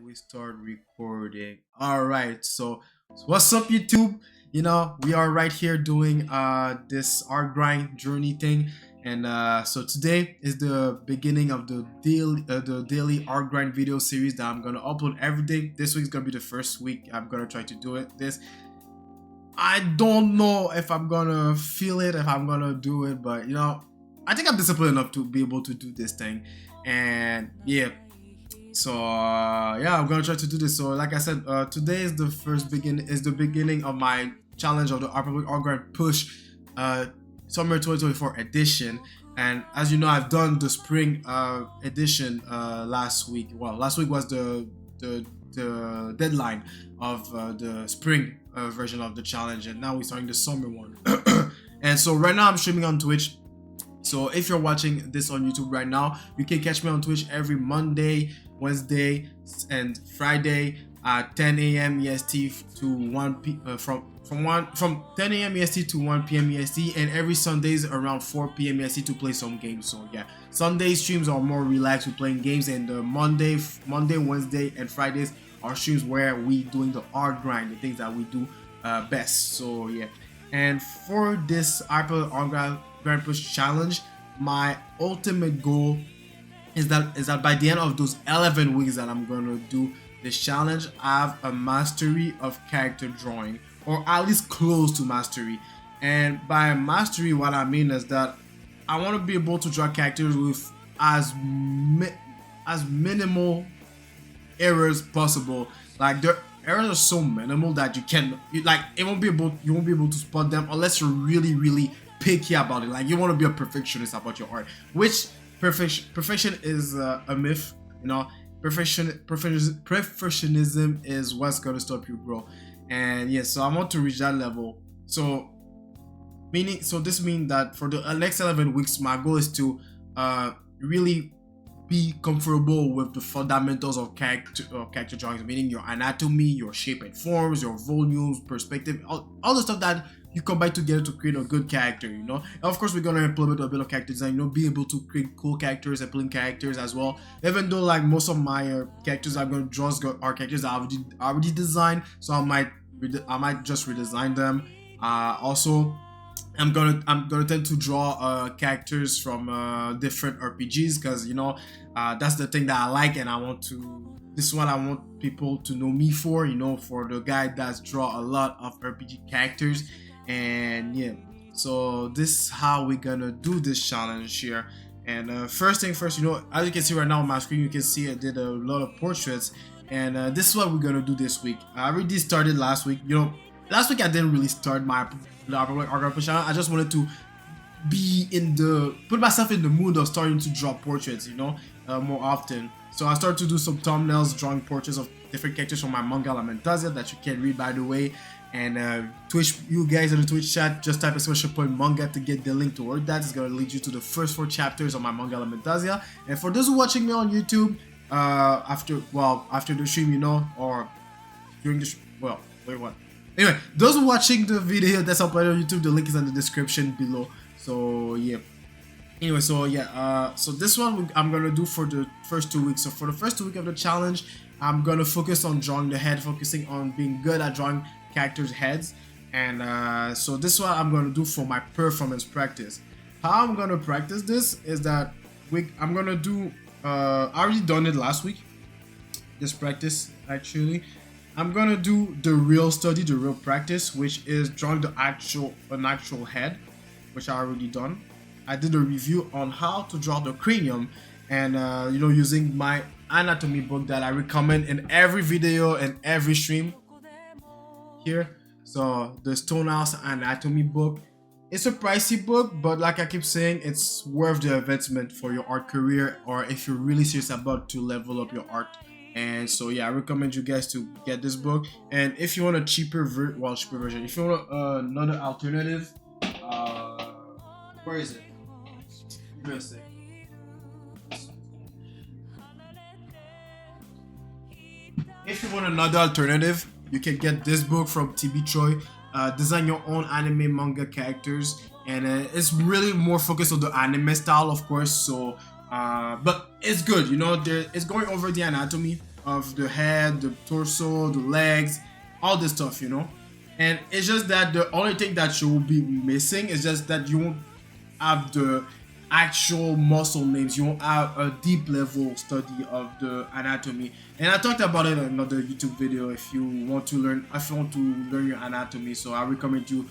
we start recording. All right, so what's up, YouTube? We are right here doing this art grind journey thing, and so today is the beginning of the daily art grind video series that I'm gonna upload every day. This week's gonna be the first week I'm gonna try to do it. I don't know if I'm gonna feel it, if I'm gonna do it, but I think I'm disciplined enough to be able to do this thing, and yeah. So yeah, I'm gonna try to do this. So like I said, today is the beginning of my challenge of the Hyperbolic Art Push Summer 2024 edition. And as you know, I've done the spring edition last week. Well, last week was the deadline of the spring version of the challenge, and now we're starting the summer one. And so right now I'm streaming on Twitch. So if you're watching this on YouTube right now, you can catch me on Twitch every Monday, Wednesday, and Friday at 10 a.m. EST to 1 p. From 10 a.m. EST to 1 p.m. EST, and every Sundays around 4 p.m. EST to play some games. So yeah, Sunday streams are more relaxed with playing games, and Monday, Wednesday, and Fridays are streams where we doing the art grind, the things that we do best. So yeah, and for this Hyper Art Grand Push challenge, my ultimate goal is that by the end of those 11 weeks that I'm gonna do this challenge, I have a mastery of character drawing, or at least close to mastery. And by mastery, what I mean is that I want to be able to draw characters with as minimal errors possible. Like the errors are so minimal that you won't be able to spot them unless you're really picky about it. Like you want to be a perfectionist about your art, which perfection is a myth. Perfectionism is what's gonna stop you grow. And yeah, so I want to reach that level. So this means that for the next 11 weeks, my goal is to really be comfortable with the fundamentals of character drawings, meaning your anatomy, your shape and forms, your volumes, perspective, all the stuff that you combine together to create a good character. And of course, we're gonna implement a bit of character design, be able to create cool characters, appealing characters as well. Even though like most of my characters I'm gonna draw are characters that I already designed, so I might just redesign them. Also, I'm gonna tend to draw characters from different RPGs, because that's the thing that I like, and this is what I want people to know me for. For the guy that's draw a lot of RPG characters. And yeah, so this is how we're gonna do this challenge here. And first thing first, as you can see right now on my screen, you can see I did a lot of portraits, and this is what we're gonna do this week. I already started last week. Last week I didn't really start my art challenge. I just wanted to put myself in the mood of starting to draw portraits, more often. So I started to do some thumbnails, drawing portraits of different characters from my manga Lamentasia that you can read, by the way. And Twitch, you guys in the Twitch chat, just type / manga to get the link toward that. It's gonna lead you to the first 4 chapters of my manga Lamentasia. And for those who are watching me on YouTube, after the stream, or during the anyway, those who are watching the video that's uploaded on YouTube, the link is in the description below. So yeah. Anyway, so yeah, so this one I'm gonna do for the first 2 weeks. So for the first 2 weeks of the challenge, I'm gonna focus on drawing the head, focusing on being good at drawing characters' heads. And so this is what I'm gonna do for my performance practice. How I'm gonna practice this is that I'm gonna do I already done it last week, this practice actually. I'm gonna do the real practice, which is drawing an actual head, which I already done. I did a review on how to draw the cranium, and using my anatomy book that I recommend in every video and every stream here. So the Stonehouse Anatomy book, it's a pricey book, but like I keep saying, it's worth the investment for your art career, or if you're really serious about to level up your art. And so yeah, I recommend you guys to get this book. And if you want a cheaper version, if you want another alternative, where is it? Give me a sec. If you want another alternative, you can get this book from TB Choi, Design Your Own Anime Manga Characters. And it's really more focused on the anime style, of course. So but it's good, it's going over the anatomy of the head, the torso, the legs, all this stuff, and it's just that the only thing that you will be missing is just that you won't have the actual muscle names. You won't have a deep level study of the anatomy, and I talked about it in another YouTube video. If you want to learn your anatomy, so I recommend you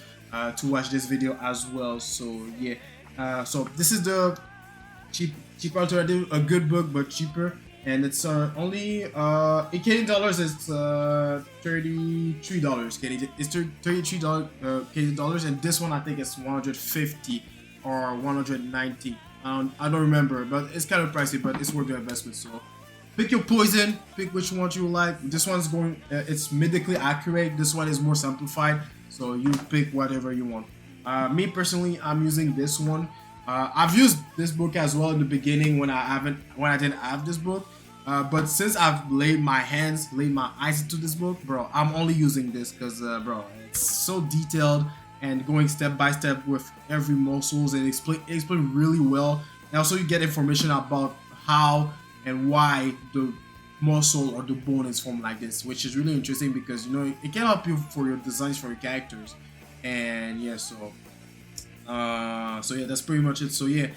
to watch this video as well. So yeah, so this is the cheap alternative, a good book but cheaper, and it's only in Canadian dollars. It's $33 Canadian. It's $33 Canadian dollars, and this one I think it's 150 or 190. I don't remember, but it's kind of pricey, but it's worth the investment. So pick your poison, pick which one you like. This one's going, it's medically accurate. This one is more simplified, so you pick whatever you want. Me personally, I'm using this one. I've used this book as well in the beginning when I didn't have this book. But since I've laid my eyes into this book, bro, I'm only using this because, bro, it's so detailed and going step by step with every muscles, and explain really well. And also you get information about how and why the muscle or the bone is formed like this, which is really interesting because it can help you for your designs for your characters. And yeah, so yeah, that's pretty much it. So yeah,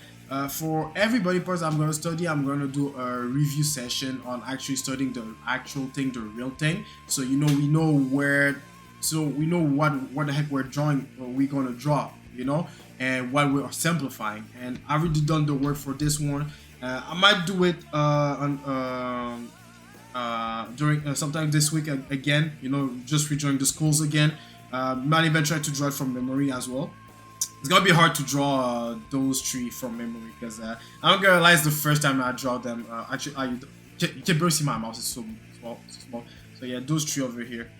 for everybody first I'm gonna do a review session on actually studying the actual thing, the real thing, so we know what the heck we're drawing, or we're gonna draw, and what we're simplifying. And I already done the work for this one. I might do it during sometime this week again, just rejoin the schools again. Might even try to draw it from memory as well. It's gonna be hard to draw those three from memory because I'm gonna realize the first time I draw them. Actually, you can barely see my mouse. It's so small. So yeah, those three over here.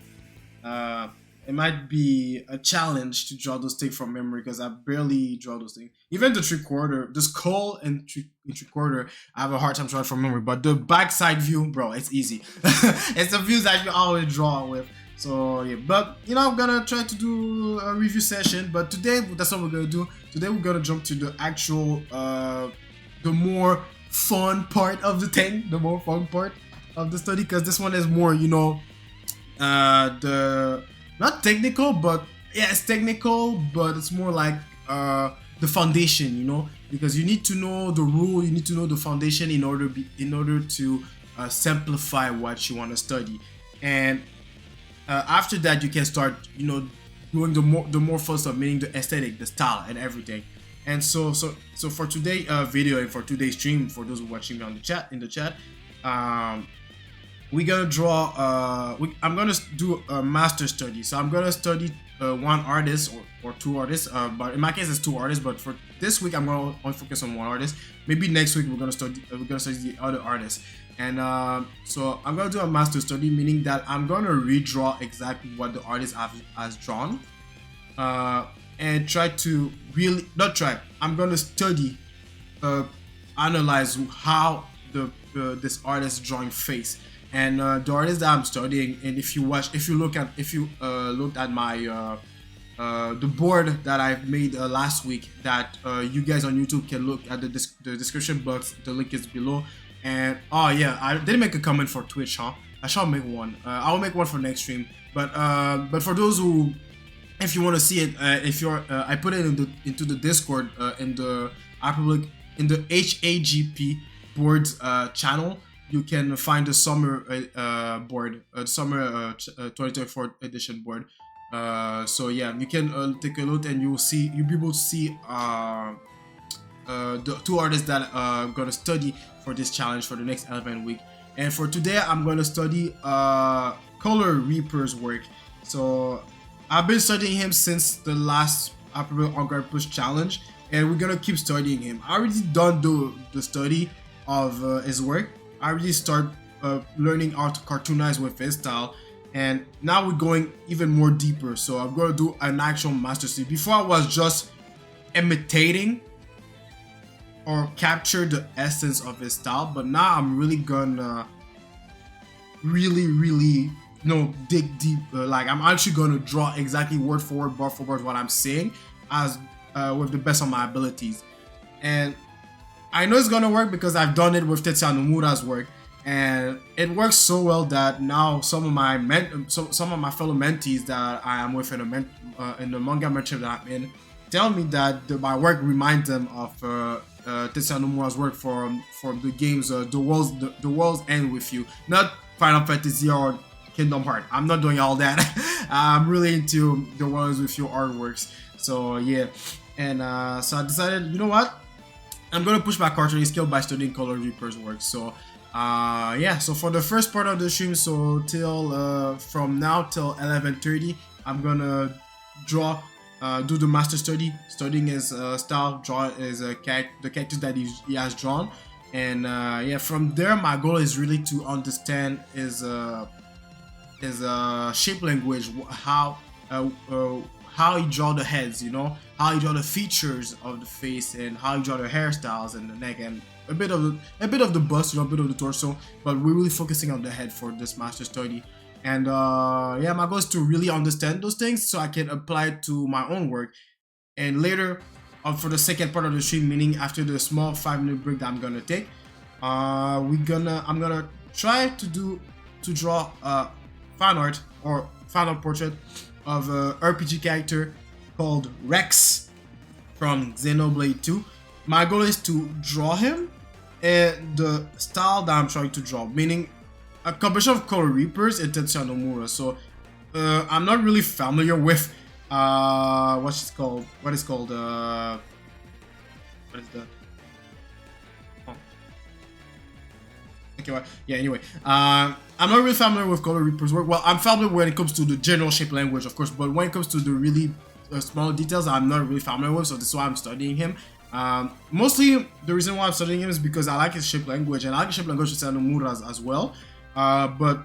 It might be a challenge to draw those things from memory because I barely draw those things. Even the three-quarter, the skull and three-quarter, I have a hard time drawing from memory. But the backside view, bro, it's easy. It's the views that you always draw with. So yeah, but I'm gonna try to do a review session. But today, that's what we're gonna do. Today we're gonna jump to the actual, the more fun part of the thing, the more fun part of the study, because this one is more, the not technical, but yeah, it's technical, but it's more like the foundation, because you need to know the rule, you need to know the foundation in order to simplify what you want to study. And after that, you can start, doing the more fun stuff, meaning the aesthetic, the style, and everything. And so for today's video and for today's stream, for those who are watching me in the chat, we're gonna draw. I'm gonna do a master study. So I'm gonna study one artist or two artists. But in my case, it's two artists. But for this week, I'm gonna only focus on one artist. Maybe next week we're gonna study the other artist. And so I'm gonna do a master study, meaning that I'm gonna redraw exactly what the artist has drawn, and try to I'm gonna study, analyze how this artist drawing face. And the artist that I'm studying, and if you looked at my the board that I made last week, that you guys on YouTube can look at the description box. The link is below. And oh yeah, I didn't make a comment for Twitch, huh? I shall make one. I will make one for next stream. But for those who, if you want to see it, I put it into the Discord in the Hyperbolic, in the HAGP boards channel. You can find the summer board, summer 2024 edition board. So yeah, you can take a look and you'll be able to see the two artists that I'm gonna study for this challenge for the next 11 week. And for today, I'm gonna study Color Reaper's work. So I've been studying him since the last Hyperbolic On-Guard Push challenge, and we're gonna keep studying him. I already done the study of his work. I already start learning how to cartoonize with his style, and now we're going even more deeper. So I'm gonna do an actual master study. Before I was just imitating or capture the essence of his style, but now I'm really gonna really dig deep. Like I'm actually gonna draw exactly word for word, bar for word what I'm saying, as with the best of my abilities. And I know it's gonna work because I've done it with Tetsuya Nomura's work. and it works so well that now some of my fellow mentees that I am with in the manga mentorship that I'm in tell me that my work reminds them of Tetsuya Nomura's work from the games the worlds end with you, not Final Fantasy or Kingdom Heart. I'm not doing all that. I'm really into the worlds with you artworks. So yeah, and so I decided, you know what? I'm gonna push my cartooning skill by studying Color Reaper's work. So yeah, so for the first part of the stream, so till from now till 11:30, I'm gonna draw, do the master studying his style, draw his the characters that he has drawn, and yeah, from there my goal is really to understand his shape language, how he draw the heads, you know, how he draw the features of the face, and how he draw the hairstyles and the neck, and a bit of the bust, you know, a bit of the torso. But we're really focusing on the head for this master study. And yeah, my goal is to really understand those things so I can apply it to my own work. And later, for the second part of the stream, meaning after the small 5-minute break that I'm gonna take, I'm gonna try to draw fan art or final portrait of a RPG character called Rex from Xenoblade 2. My goal is to draw him and the style that I'm trying to draw, meaning a combination of Color Reapers and Tetsuya Nomura. So I'm not really familiar with what is called what is that? Oh. Okay, well, yeah, anyway, I'm not really familiar with Color Reaper's work. Well, I'm familiar when it comes to the general shape language, of course, but when it comes to the really small details, I'm not really familiar with, so this is why I'm studying him. Mostly, the reason why I'm studying him is because I like his shape language, and I like his shape language with Nomura as well. But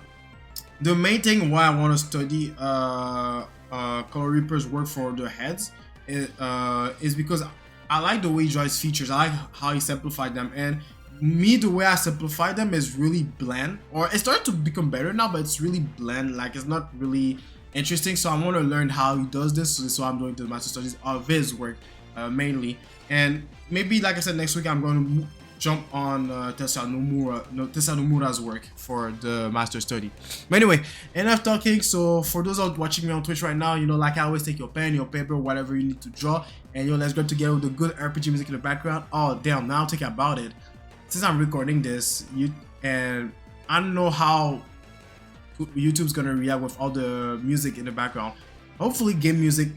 the main thing why I want to study Color Reaper's work for the heads is because I like the way he draws features. I like how he simplified them, and the way I simplify them is really bland, or it's starting to become better now, but it's really bland. Like, it's not really interesting. So I want to learn how he does this. So this is why I'm doing the master studies of his work mainly. And maybe, like I said, next week I'm going to jump on Tetsuya Nomura's work for the master study. But anyway, enough talking. So for those out watching me on Twitch right now, you know, like I always, take your pen, your paper, whatever you need to draw, and let's go together with the good RPG music in the background. Oh damn! Now think about it. Since I'm recording this, and I don't know how YouTube's gonna react with all the music in the background. Hopefully, game music,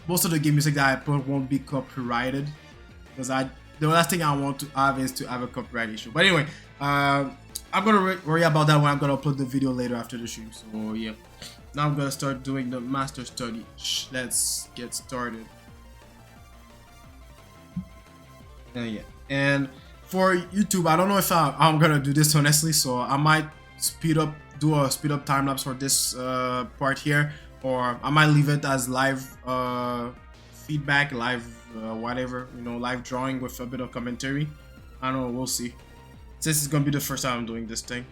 most of the game music that I put won't be copyrighted, because the last thing I want to have is to have a copyright issue. But anyway, I'm gonna worry about that when I'm gonna upload the video later after the stream. So yeah, now I'm gonna start doing the master study. Let's get started. Yeah, and for YouTube, I don't know if I'm gonna do this honestly, so I might do a speed up time lapse for this part here, or I might leave it as live feedback, live whatever, you know, live drawing with a bit of commentary. I don't know, we'll see. This is gonna be the first time I'm doing this thing.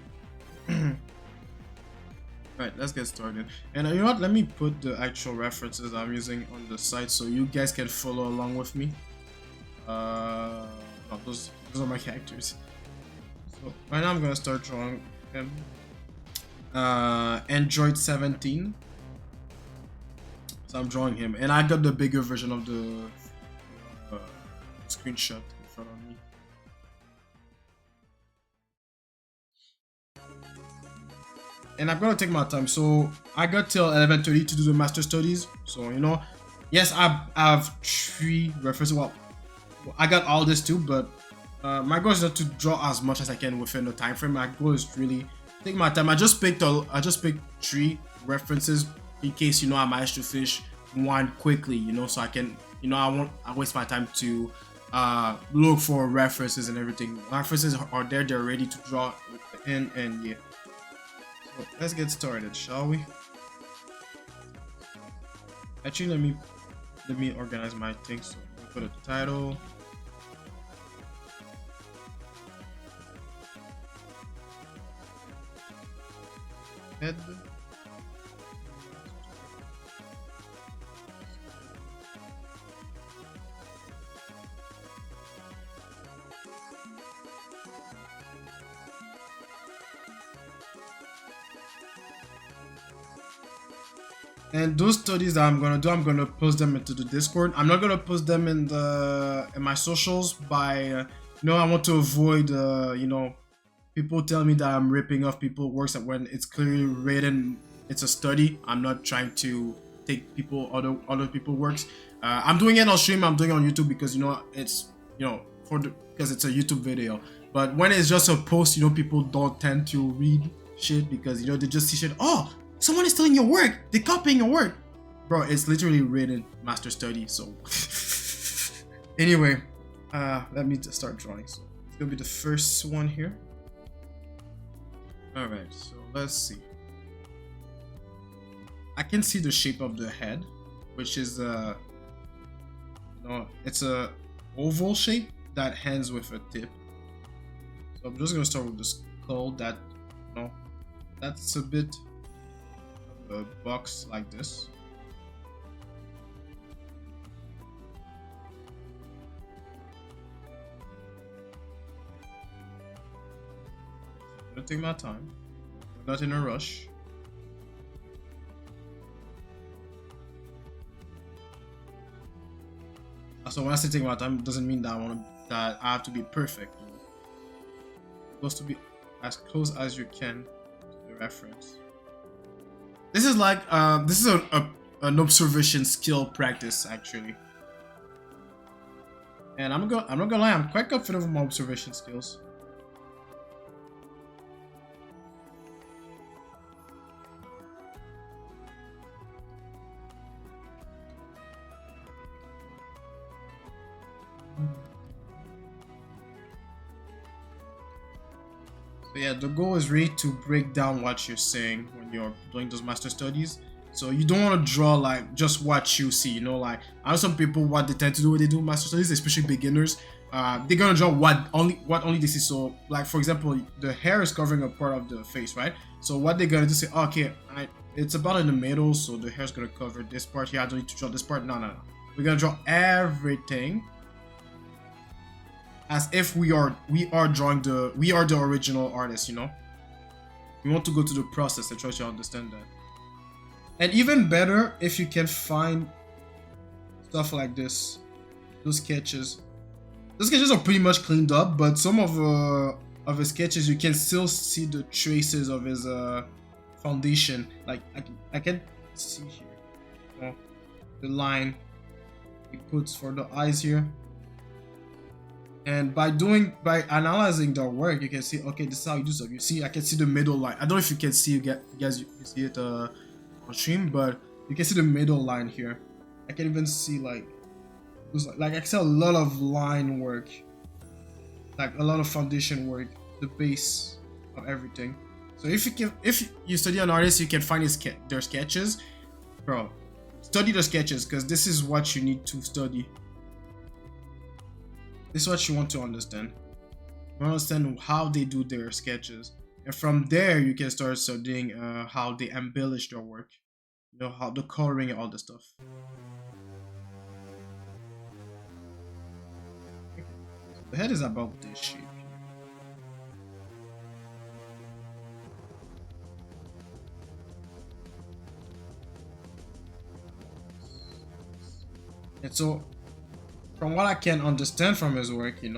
Alright, let's get started. And you know what, let me put the actual references I'm using on the site so you guys can follow along with me. No, those are my characters. So right now I'm gonna start drawing him. Android 17. So I'm drawing him, and I got the bigger version of the screenshot in front of me. And I'm gonna take my time. So I got till 11:30 to do the master studies. So you know, yes, I have 3 references. Well, I got all this too, but my goal is not to draw as much as I can within the time frame. My goal is really take my time. I just picked 3 references in case, you know, I managed to finish one quickly, you know, so I can, you know, I waste my time to look for references and everything. References are there, they're ready to draw in, and yeah. So let's get started, shall we? Actually, let me organize my things. So put a title. Head. And those studies that I'm gonna do, I'm gonna post them into the Discord. I'm not gonna post them in my socials by I want to avoid people tell me that I'm ripping off people's works when it's clearly written. It's a study. I'm not trying to take other people's works. I'm doing it on stream. I'm doing it on YouTube because it's because it's a YouTube video. But when it's just a post, people don't tend to read shit because they just see shit. Oh, someone is stealing your work. They're copying your work, bro. It's literally written master study. So anyway, let me just start drawing. So it's gonna be the first one here. All right, so let's see. I can see the shape of the head, which is it's a oval shape that ends with a tip. So I'm just gonna start with the skull. That's a bit of a box like this. I'm gonna take my time. I'm not in a rush. So when I say take my time, it doesn't mean that I have to be perfect. It's supposed to be as close as you can to the reference. This is like this is an observation skill practice actually. And I'm not gonna lie, I'm quite confident with my observation skills. So yeah, the goal is really to break down what you're saying when you're doing those master studies. So you don't want to draw like just what you see, like I know some people what they tend to do when they do master studies, especially beginners. They're gonna draw what only they see. So like for example, the hair is covering a part of the face, right? So what they're gonna do is say, okay, it's about in the middle, so the hair's gonna cover this part here. I don't need to draw this part. No. We're gonna draw everything as if we are the original artist, We want to go to the process and try to understand that. And even better if you can find stuff like this, those sketches. Those sketches are pretty much cleaned up, but some of his sketches you can still see the traces of his foundation. Like I can see here, the line he puts for the eyes here. And by analyzing their work, you can see, okay, this is how you do stuff. You see, I can see the middle line. I don't know if you can see, you see it on stream, but you can see the middle line here. I can even see like I can see a lot of line work, like a lot of foundation work, the base of everything. So if you study an artist, you can find their sketches, bro. Study the sketches because this is what you need to study. This is what you want to understand. You understand how they do their sketches. And from there, you can start studying how they embellish their work. How the coloring and all the stuff. The head is about this shape. And so, from what I can understand from his work, he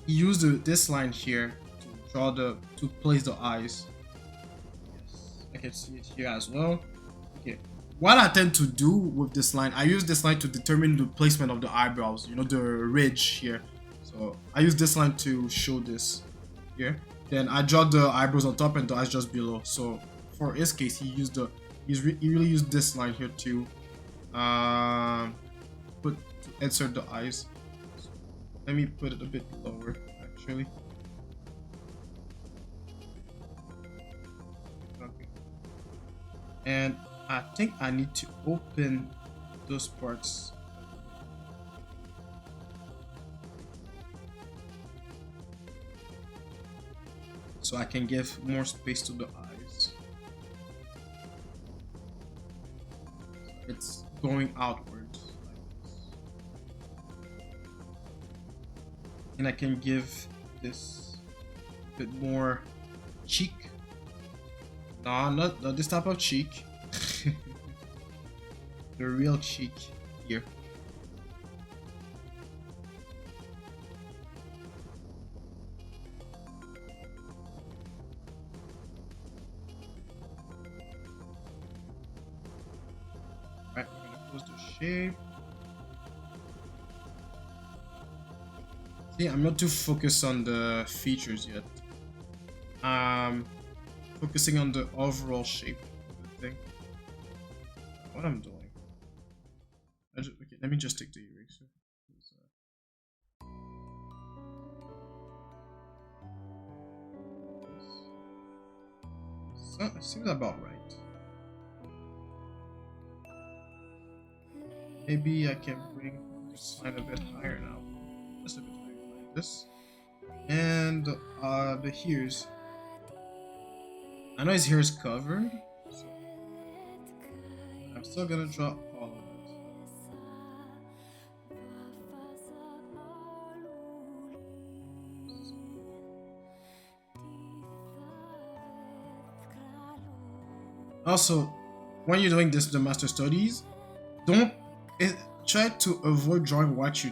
used this line here to draw to place the eyes. Yes, I can see it here as well. Okay, what I tend to do with this line, I use this line to determine the placement of the eyebrows. The ridge here. So I use this line to show this here. Then I draw the eyebrows on top and the eyes just below. So for his case, he really used this line here to insert the eyes. So let me put it a bit lower actually. Okay. And I think I need to open those parts. So I can give more space to the eyes. It's going outwards. And I can give this a bit more cheek. No, not this type of cheek. the real cheek here. Right, we're gonna close the shape. See, I'm not too focused on the features yet. Focusing on the overall shape of the thing. What I'm doing. Okay, let me just take the eraser. So, it seems about right. Maybe I can bring this line a bit higher now. Just a bit higher like this. And the ears. I know his hair is covered, so I'm still gonna draw all of it. Also, when you're doing this, the master studies, don't try to avoid drawing what you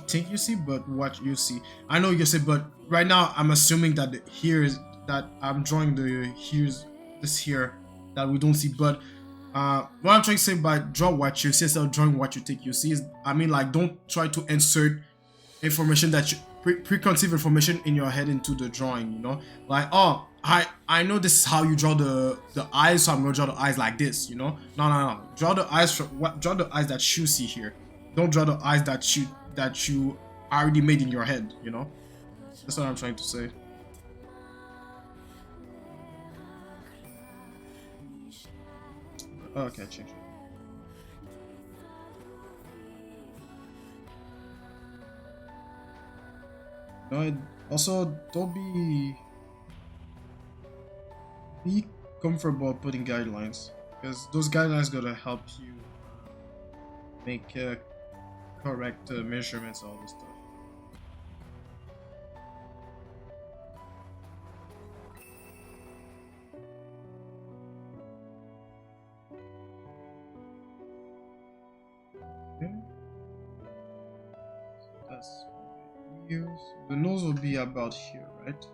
think you see, but what you see. I know you say, but right now I'm assuming that the here's that I'm drawing the here's this here that we don't see. But what I'm trying to say by draw what you see instead of drawing what you think you see is, I mean, like, don't try to insert information that you preconceived information in your head into the drawing, you know, like, oh, I know this is how you draw the eyes, so I'm gonna draw the eyes like this, you know. No, draw the eyes from draw the eyes that you see here. Don't draw the eyes that you already made in your head, you know. That's what I'm trying to say. Oh, okay, change it. No, also don't be comfortable putting guidelines, because those guidelines gonna help you make correct measurements, all this stuff. Okay. So that's ears. The nose will be about here, right?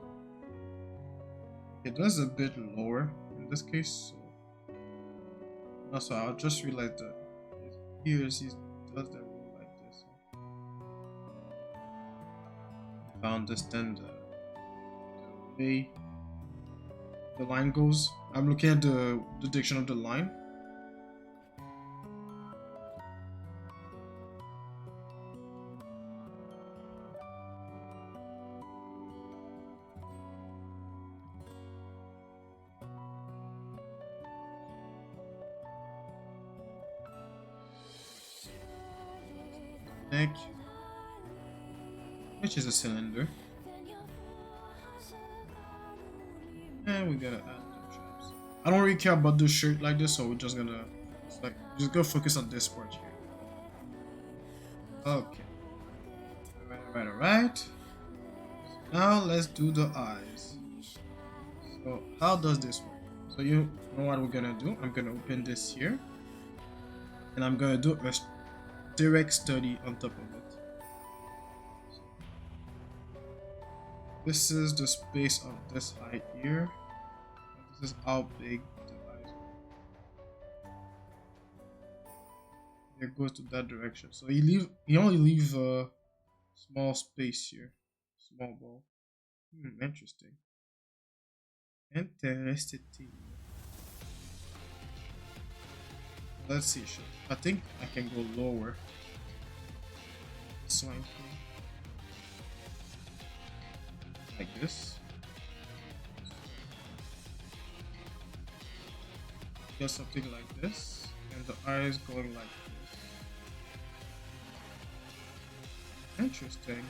Okay, that's a bit lower in this case. So also, I'll just realize that his ears, he does them like this. If I understand the way the line goes, I'm looking at the direction of the line. Neck, which is a cylinder, and we're gonna add the traps. I don't really care about the shirt like this, so we're just gonna just go focus on this part here. Okay, alright. So now let's do the eyes. So how does this work? So you know what we're gonna do? I'm gonna open this here, and I'm gonna do a direct study on top of it. So this is the space of this eye here. This is how big the eyes are. It goes to that direction. So you only leave a small space here, small ball. Interesting. Interesting. Let's see. I think I can go lower. Swine thing. Like this. Just something like this. And the eyes going like this. Interesting.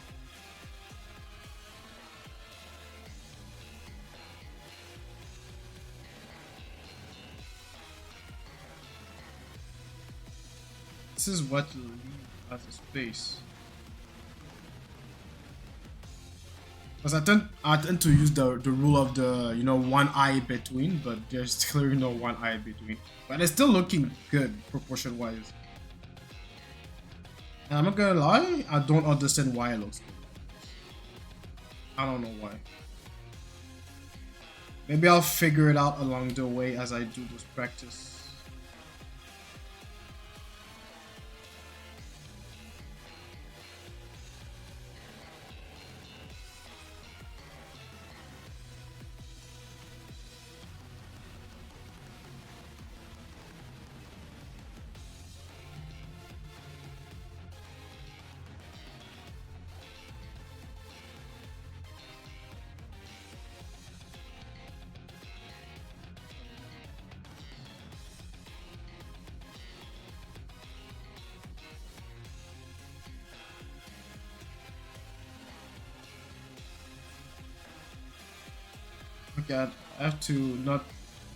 This is what you leave as a space. Because I tend to use the rule of the one eye between, but there's clearly no one eye between. But it's still looking good proportion wise. And I'm not gonna lie, I don't understand why it looks good. I don't know why. Maybe I'll figure it out along the way as I do this practice. Okay, I have to not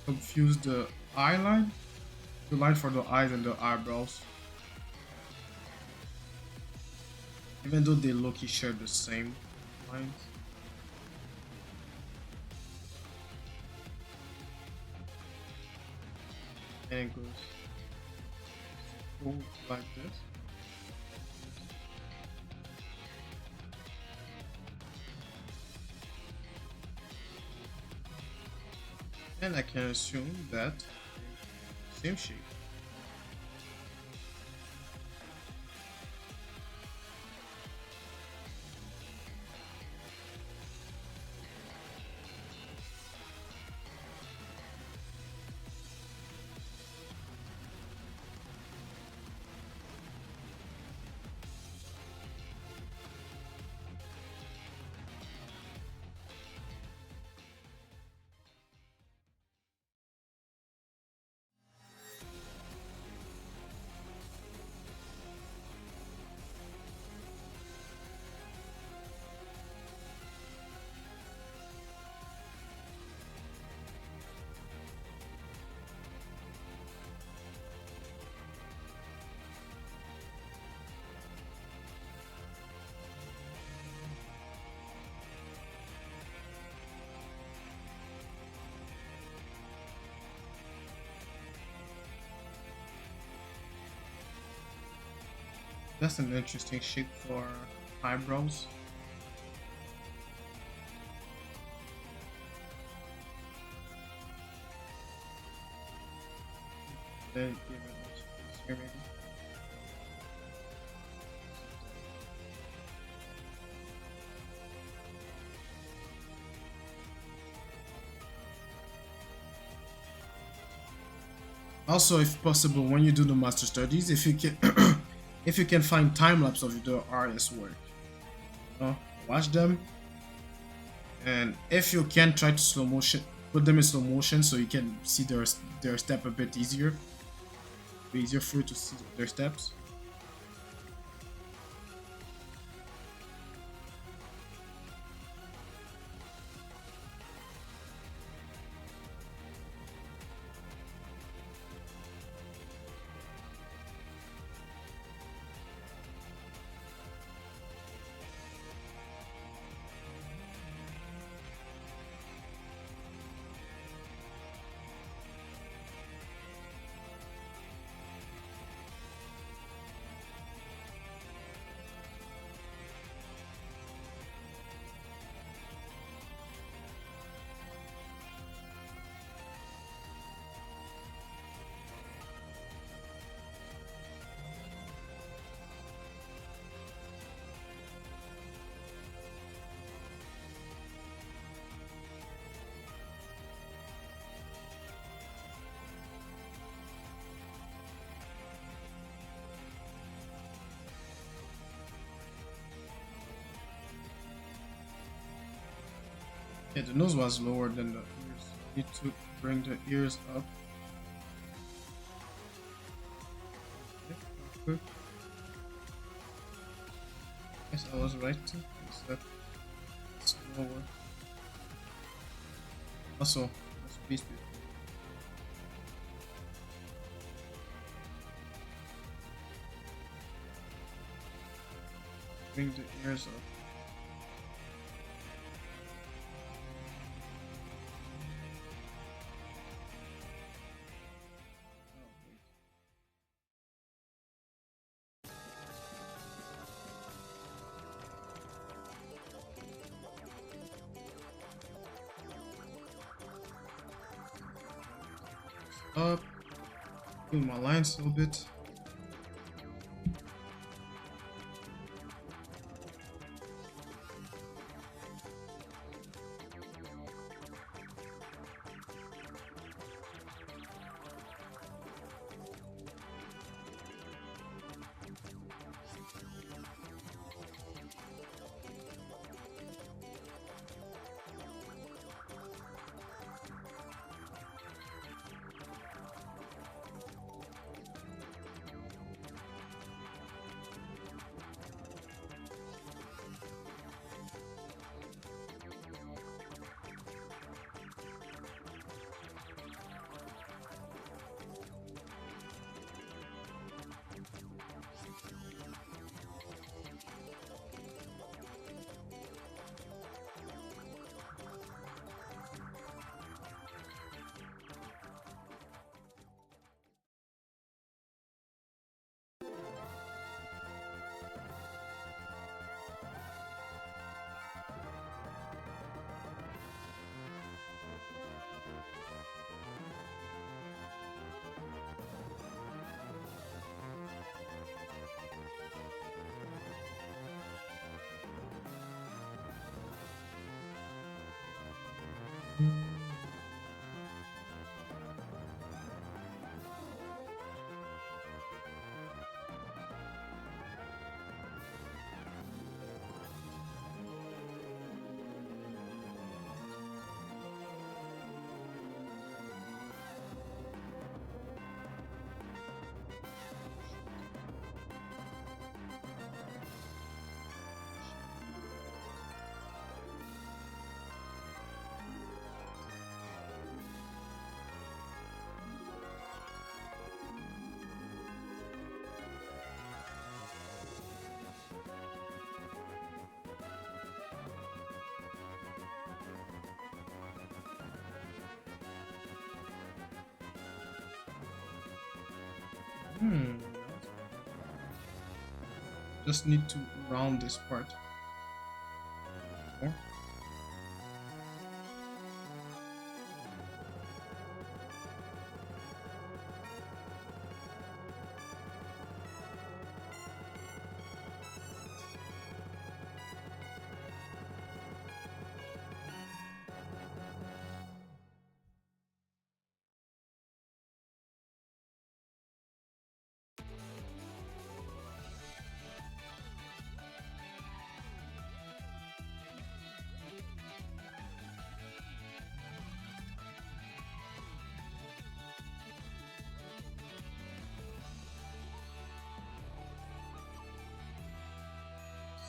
confuse the eye line, the line for the eyes and the eyebrows. Even though they look share the same lines. And it goes full like this. And I can assume that same shape. That's an interesting shape for eyebrows. Then give it a space here maybe. Also, if possible, when you do the master studies, if you can if you can find time lapse of the artist's work, watch them, and if you can, try to slow motion, put them in slow motion so you can see their step a bit easier. Be easier for you to see their steps. Yeah, the nose was lower than the ears. Need to bring the ears up. Okay, good. Yes, I was right. It's that it's lower. Also, let's please be. Bring the ears up. up, fill my lines a little bit. Just need to round this part more.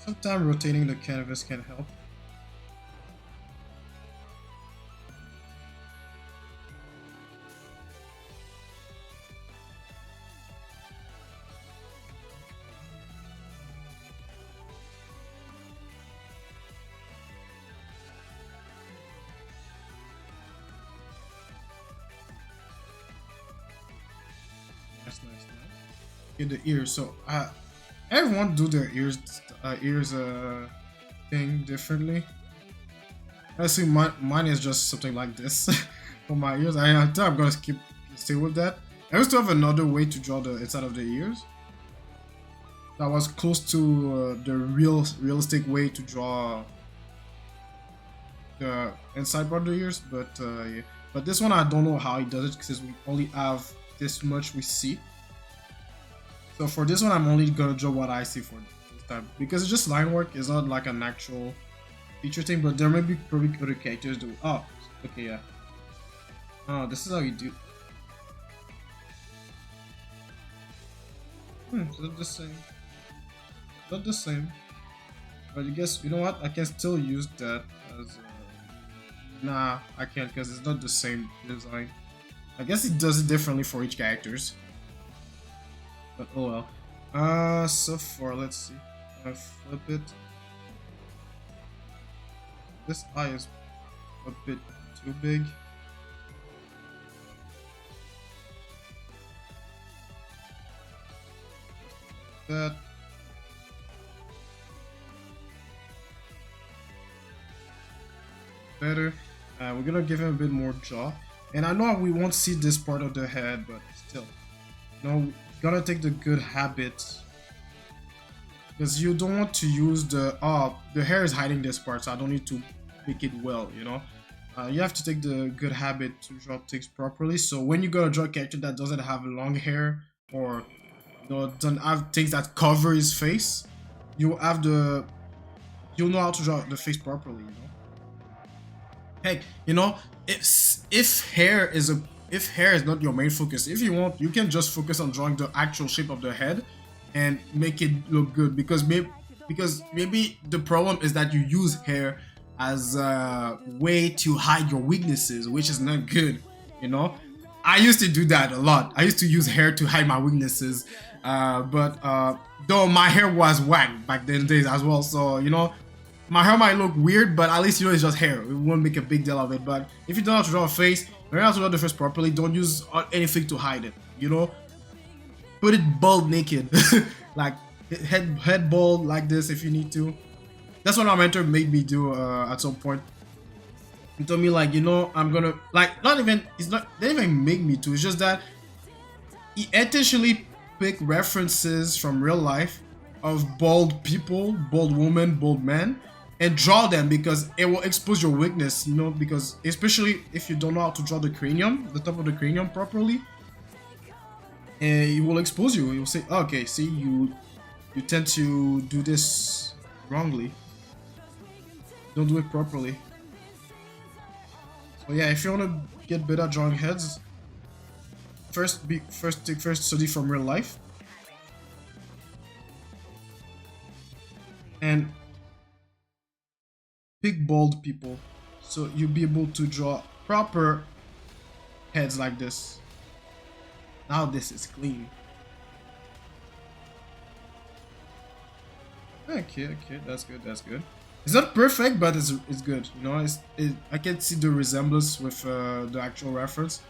Sometimes rotating the canvas can help. That's nice. Get the ears. So everyone do their ears thing differently. Let's see, mine is just something like this for my ears. I think I'm gonna stay with that. I used to have another way to draw the inside of the ears. That was close to the realistic way to draw the inside part of the ears, but yeah. But this one I don't know how he does it because we only have this much we see. So for this one, I'm only gonna draw what I see for this time because it's just line work. It's not like an actual feature thing, but there may be probably other characters do. Oh, okay, yeah. Oh, this is how you do. It's not the same. Not the same. But I guess you know what? I can still use that as. Nah, I can't because it's not the same design. I guess it does it differently for each characters. But oh well. So far, let's see. I flip it. This eye is a bit too big. That. Better. We're gonna give him a bit more jaw. And I know we won't see this part of the head, but still, you know, gotta take the good habits, because you don't want to use the hair is hiding this part, so I don't need to make it well, you know. You have to take the good habit to draw things properly. So when you gotta draw a character that doesn't have long hair, or you know, don't have things that cover his face, you have the you'll know how to draw the face properly, you know. Heck, you know, if hair is a if hair is not your main focus, if you want, you can just focus on drawing the actual shape of the head and make it look good. Because maybe the problem is that you use hair as a way to hide your weaknesses, which is not good. You know, I used to do that a lot. I used to use hair to hide my weaknesses, but though my hair was whack back then days as well, so you know, my hair might look weird, but at least you know it's just hair. We won't make a big deal of it. But if you don't know how to draw a face, learn how to draw the face properly. Don't use anything to hide it. You know, put it bald naked, like head bald like this if you need to. That's what my mentor made me do at some point. He told me like, you know, I'm gonna like not even it's not they didn't even make me to. It's just that he intentionally picked references from real life of bald people, bald women, bald men, and draw them because it will expose your weakness, you know, because especially if you don't know how to draw the cranium, the top of the cranium properly, and it will expose you. It will say, oh, okay, see, you tend to do this wrongly. Don't do it properly. So yeah, if you want to get better at drawing heads, first study from real life. And pick bald people, so you'll be able to draw proper heads like this. Now this is clean. Okay, that's good, that's good. It's not perfect, but it's good, you know. I can see the resemblance with the actual reference.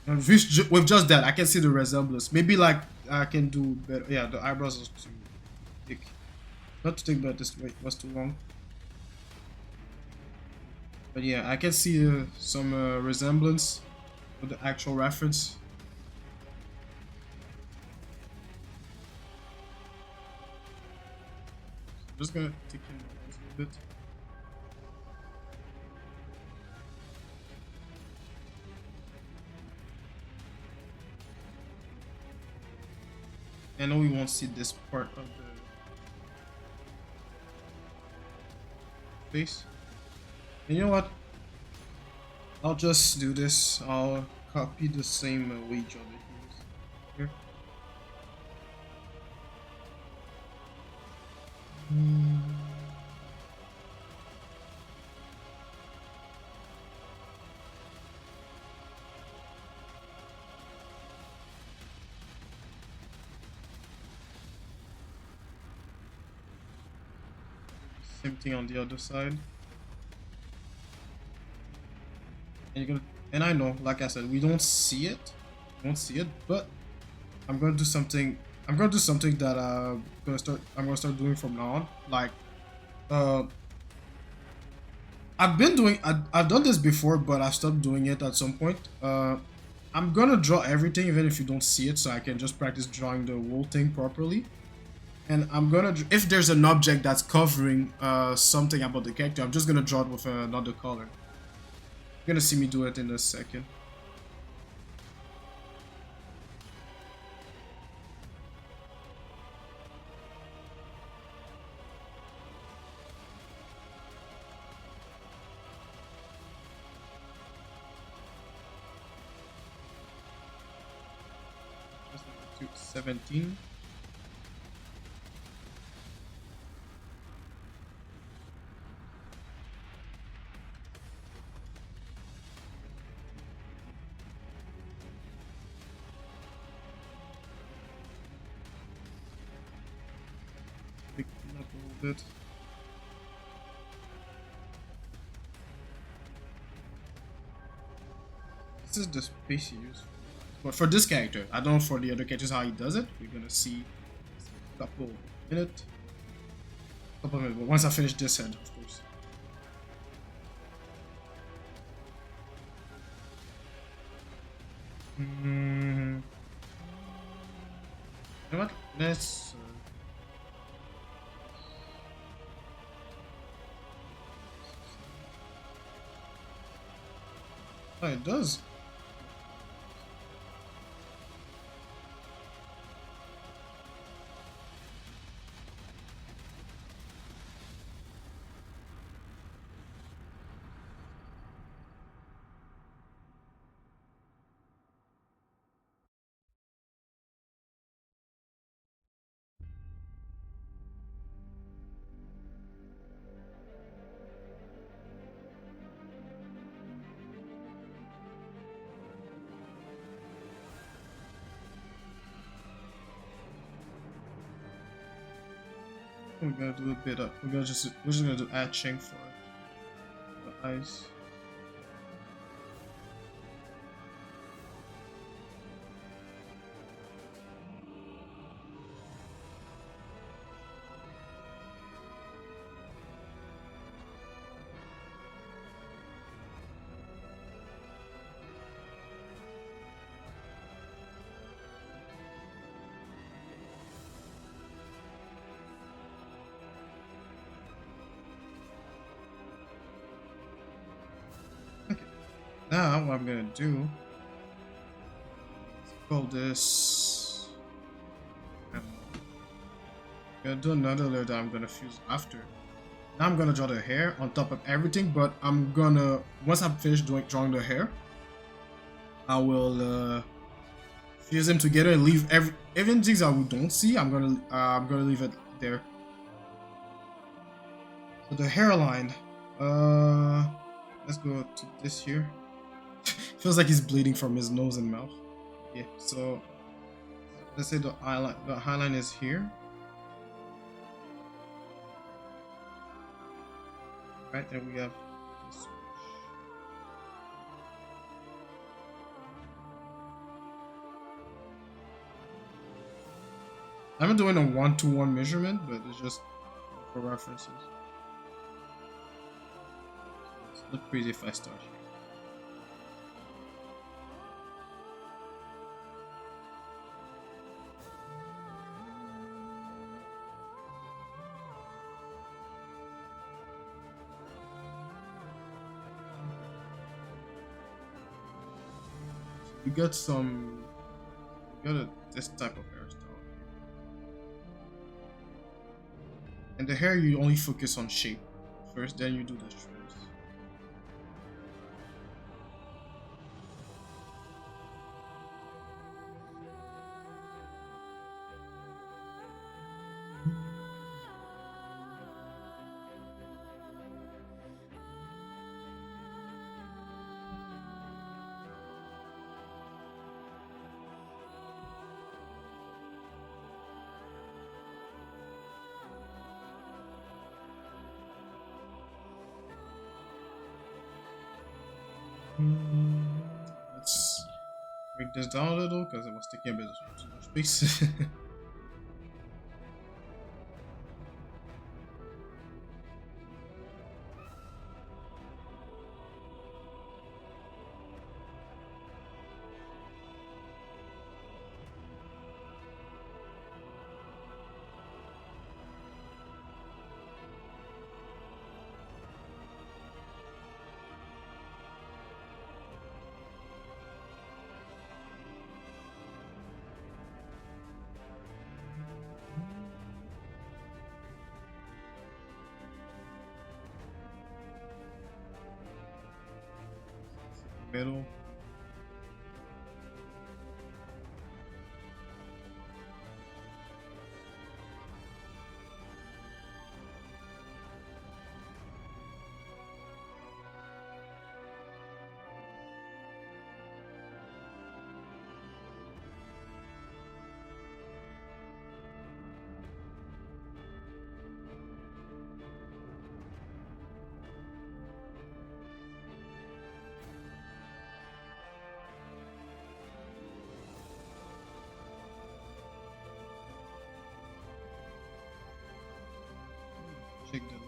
And with just that, I can see the resemblance. Maybe like I can do better. Yeah, the eyebrows are too thick. Not too thick, but this was too long. But yeah, I can see some resemblance with the actual reference. I'm just gonna take him a little bit. I know we won't see this part of the face. And you know what? I'll just do this. I'll copy the same wage on it here. Same thing on the other side. And I know, like I said, we don't see it. But I'm gonna do something. I'm gonna do something that I'm gonna start doing from now on. Like, I've done this before, but I stopped doing it at some point. I'm gonna draw everything, even if you don't see it, so I can just practice drawing the whole thing properly. And I'm gonna, if there's an object that's covering something about the character, I'm just gonna draw it with another color. You're gonna see me do it in a second. Just to 17. Bit. This is the space he used, but for this character, I don't know for the other characters how he does it. We're gonna see a couple minutes, but once I finish this head, of course. Mm, you know what? Let's. Oh, it does. We're gonna do a bit of. We're just gonna do etching for the eyes. Okay. Now what I'm gonna do is call this. I'm gonna do another layer that I'm gonna fuse after. Now I'm gonna draw the hair on top of everything, but I'm gonna once I'm finished drawing the hair, I will fuse them together and leave even things that we don't see. I'm gonna leave it there. So the hairline, let's go to this here. Feels like he's bleeding from his nose and mouth. Yeah. So let's say the highline is here. Right, and we have this. I'm not doing a 1-to-1 measurement, but it's just for references. It's look pretty if I start here. We got this type of hairstyle, and the hair you only focus on shape first, then you do the trims. Let's break this down a little because it was taking a bit too much space. Middle. Check the line.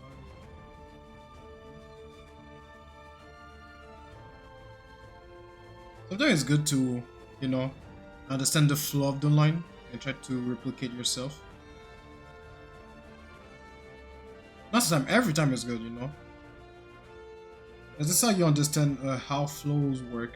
Sometimes it's good to you know, understand the flow of the line and try to replicate yourself. Not sometimes, every time is good, you know. This is how you understand how flows work.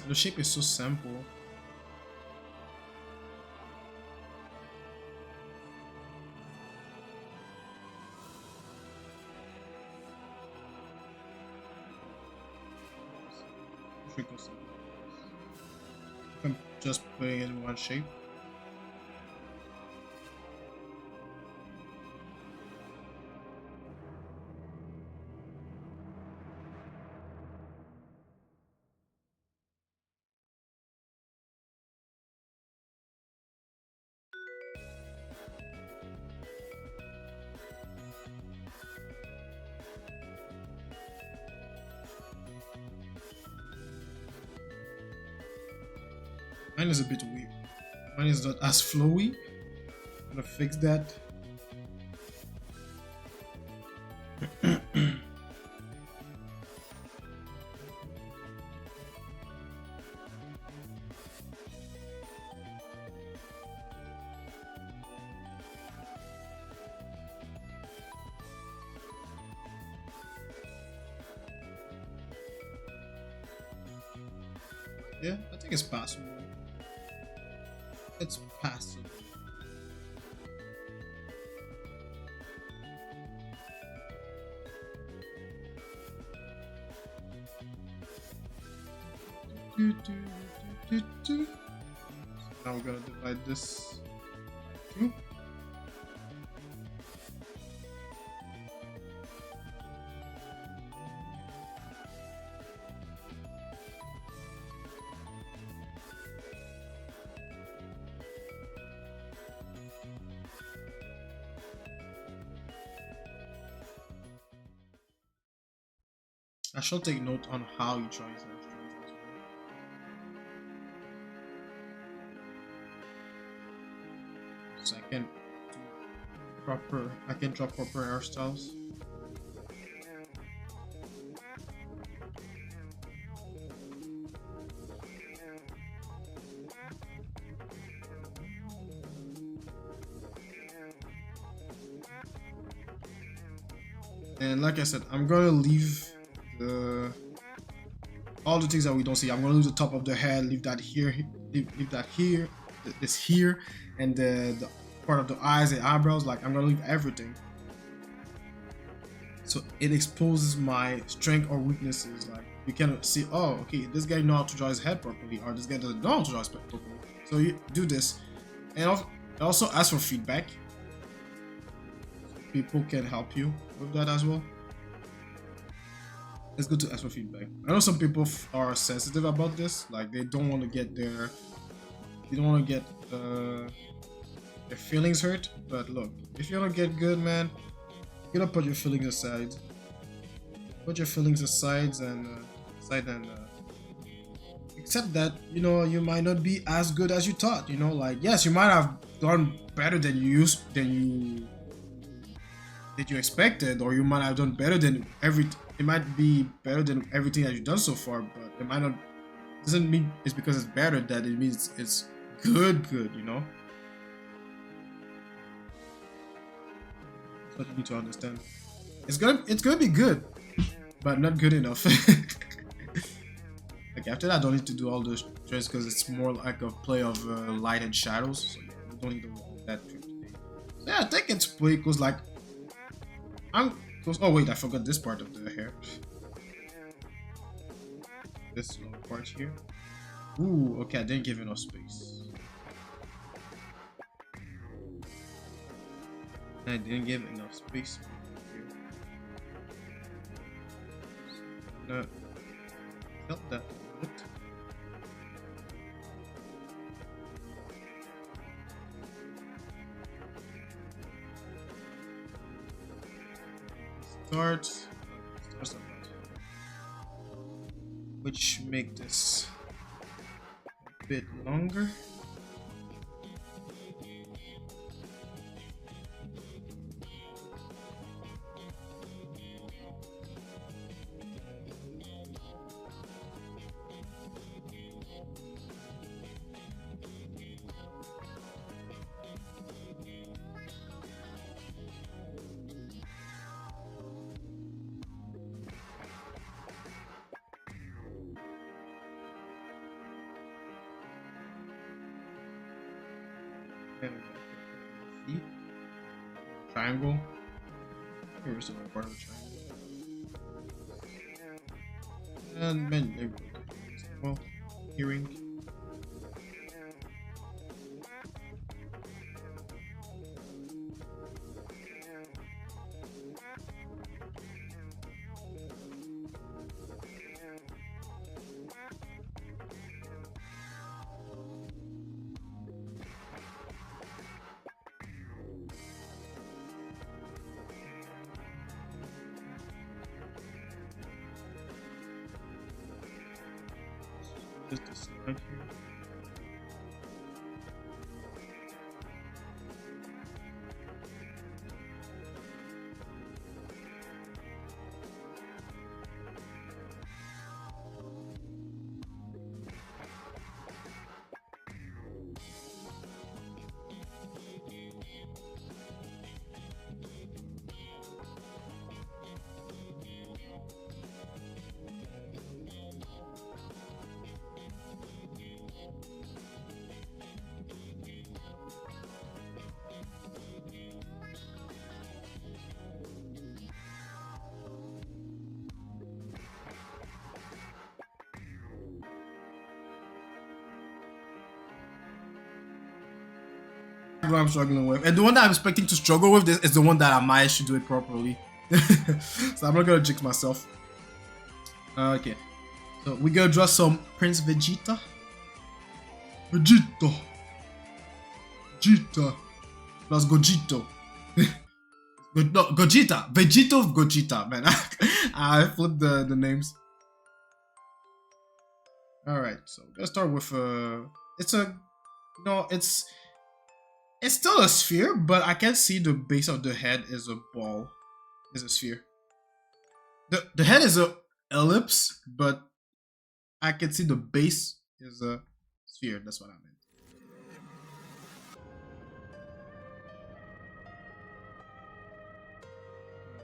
The shape is so simple. I'm just putting it in one shape. Mine is a bit weird. Mine is not as flowy. I'm gonna fix that. Yeah, I think it's possible. It's possible. Now we're gonna divide this by 2. I shall take note on how you try it. So I can draw proper hairstyles. And like I said, I'm gonna leave all the things that we don't see. I'm gonna leave the top of the head, leave that here, leave that here, this here, and the part of the eyes and eyebrows. Like, I'm gonna leave everything, so it exposes my strength or weaknesses. Like, you can see, oh, okay, this guy knows how to draw his head properly, or this guy doesn't know how to draw his head properly. So you do this, and also ask for feedback. People can help you with that as well. It's good to ask for feedback. I know some people are sensitive about this, like they don't want to get their feelings hurt. But look, if you want to get good, man, you gotta put your feelings aside. Put your feelings aside and accept that, you know, you might not be as good as you thought. You know, like, yes, you might have done better than you expected, or you might have done better than it might be better than everything that you've done so far, but it might not, doesn't mean it's because it's better that it means it's good, you know? That's what you need to understand. It's gonna be good, but not good enough. Like, after that, I don't need to do all those tricks because it's more like a play of light and shadows, so yeah, we don't need to do that trick today. So yeah, I think it's pretty cool. Like, oh wait, I forgot this part of the hair. This little part here. Ooh, okay, I didn't give enough space. I didn't give enough space. No, felt that a bit. Stars. Which make this a bit longer. Feet. Triangle. Here's the part of the triangle. And then well, hearing. Just this right here. What I'm struggling with, and the one that I'm expecting to struggle with is the one that I might should do it properly. So I'm not gonna jinx myself. Okay, so we gonna draw some Prince Vegeta. Vegeta plus Gogito. No, Gogeta. Gogeta, man. I flipped the names. Alright, so let's start with it's still a sphere, but I can see the base of the head is a ball. Is a sphere. The head is a ellipse, but I can see the base is a sphere. That's what I meant.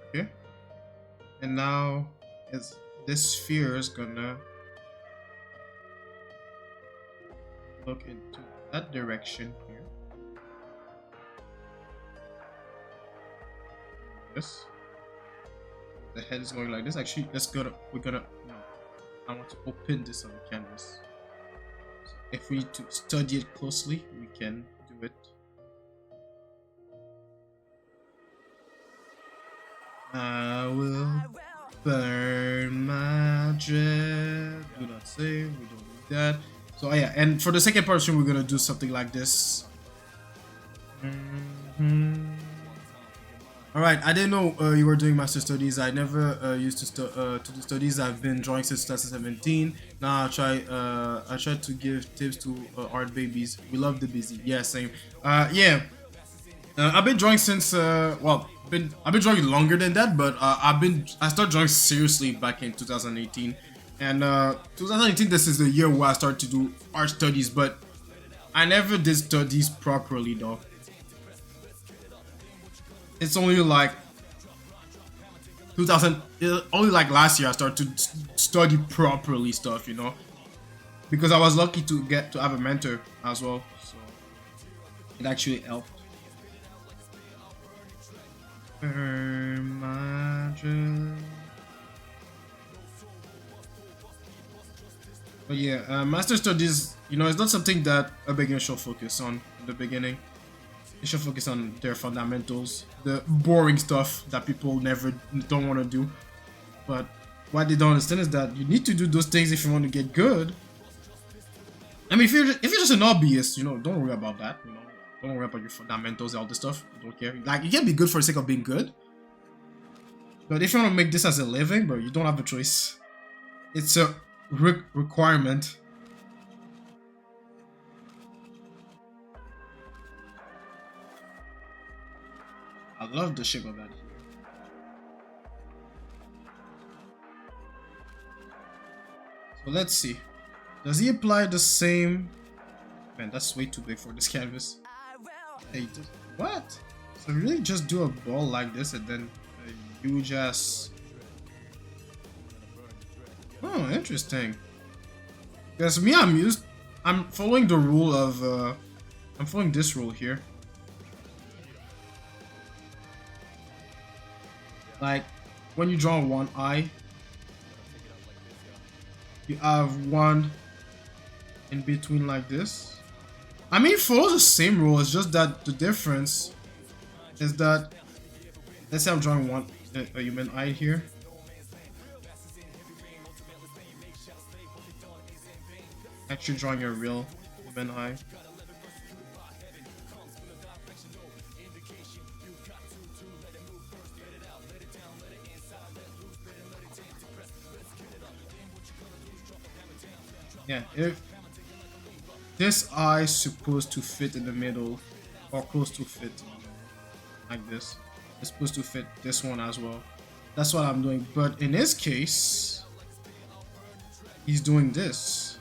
Okay. And now this sphere is gonna look into that direction here. This. The head is going like this. Actually, we're gonna no. I want to open this on the canvas. So if we need to study it closely, we can do it. I will burn my dread. Do not say, we don't need that. So yeah, and for the second portion, we're gonna do something like this. Alright, I didn't know you were doing master studies. I never used to do studies. I've been drawing since 2017. Now I try to give tips to art babies. We love the busy. Yeah, same. Yeah. I've been drawing since well, I've been drawing longer than that, but I started drawing seriously back in 2018. And 2018, this is the year where I started to do art studies, but I never did studies properly though. It's only like only like last year I started to study properly stuff, you know, because I was lucky to get to have a mentor as well, so it actually helped. But yeah, master studies, you know, it's not something that a beginner should focus on in the beginning. They should focus on their fundamentals, the boring stuff that people don't want to do. But what they don't understand is that you need to do those things if you want to get good. I mean, if you're just an hobbyist, you know, don't worry about that. You know, don't worry about your fundamentals and all this stuff. You don't care. Like, you can't be good for the sake of being good. But if you want to make this as a living, bro, you don't have a choice. It's a requirement. I love the shape of that here. So let's see. Does he apply the same? Man, that's way too big for this canvas. Hey, what? So really just do a ball like this and then you just... Oh, interesting. Because me, I'm following the rule of, I'm following this rule here. Like, when you draw one eye, you have one in between like this. I mean, it follows the same rule, it's just that the difference is that, let's say I'm drawing one, a human eye here. Actually drawing a real human eye. Yeah, if this eye is supposed to fit in the middle or close to fit like this, it's supposed to fit this one as well. That's what I'm doing, but in this case he's doing this.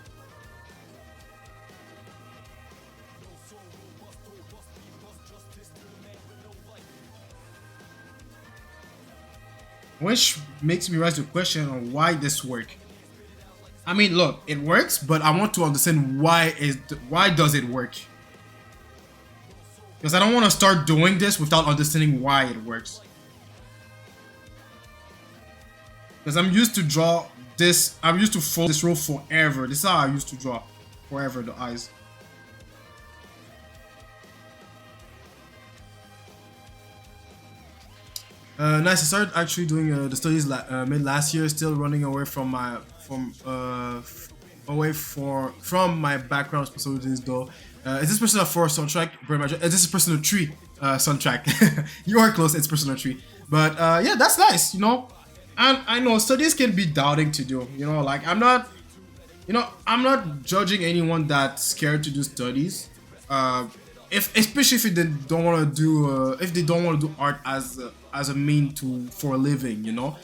Which makes me raise the question on why this works. I mean, look, it works, but I want to understand why does it work? Because I don't want to start doing this without understanding why it works. Because I'm used to draw this, I'm used to follow this rule forever. This is how I used to draw forever, the eyes. Nice. I started actually doing the studies mid last year. Still running away from my background responsibilities though. Is this Persona 4 soundtrack? Very much. This is Persona 3 soundtrack. You are close. It's Persona 3. But yeah, that's nice. You know, and I know studies can be doubting to do. You know, like I'm not judging anyone that's scared to do studies. Especially if they don't want to do art as a mean for a living, you know.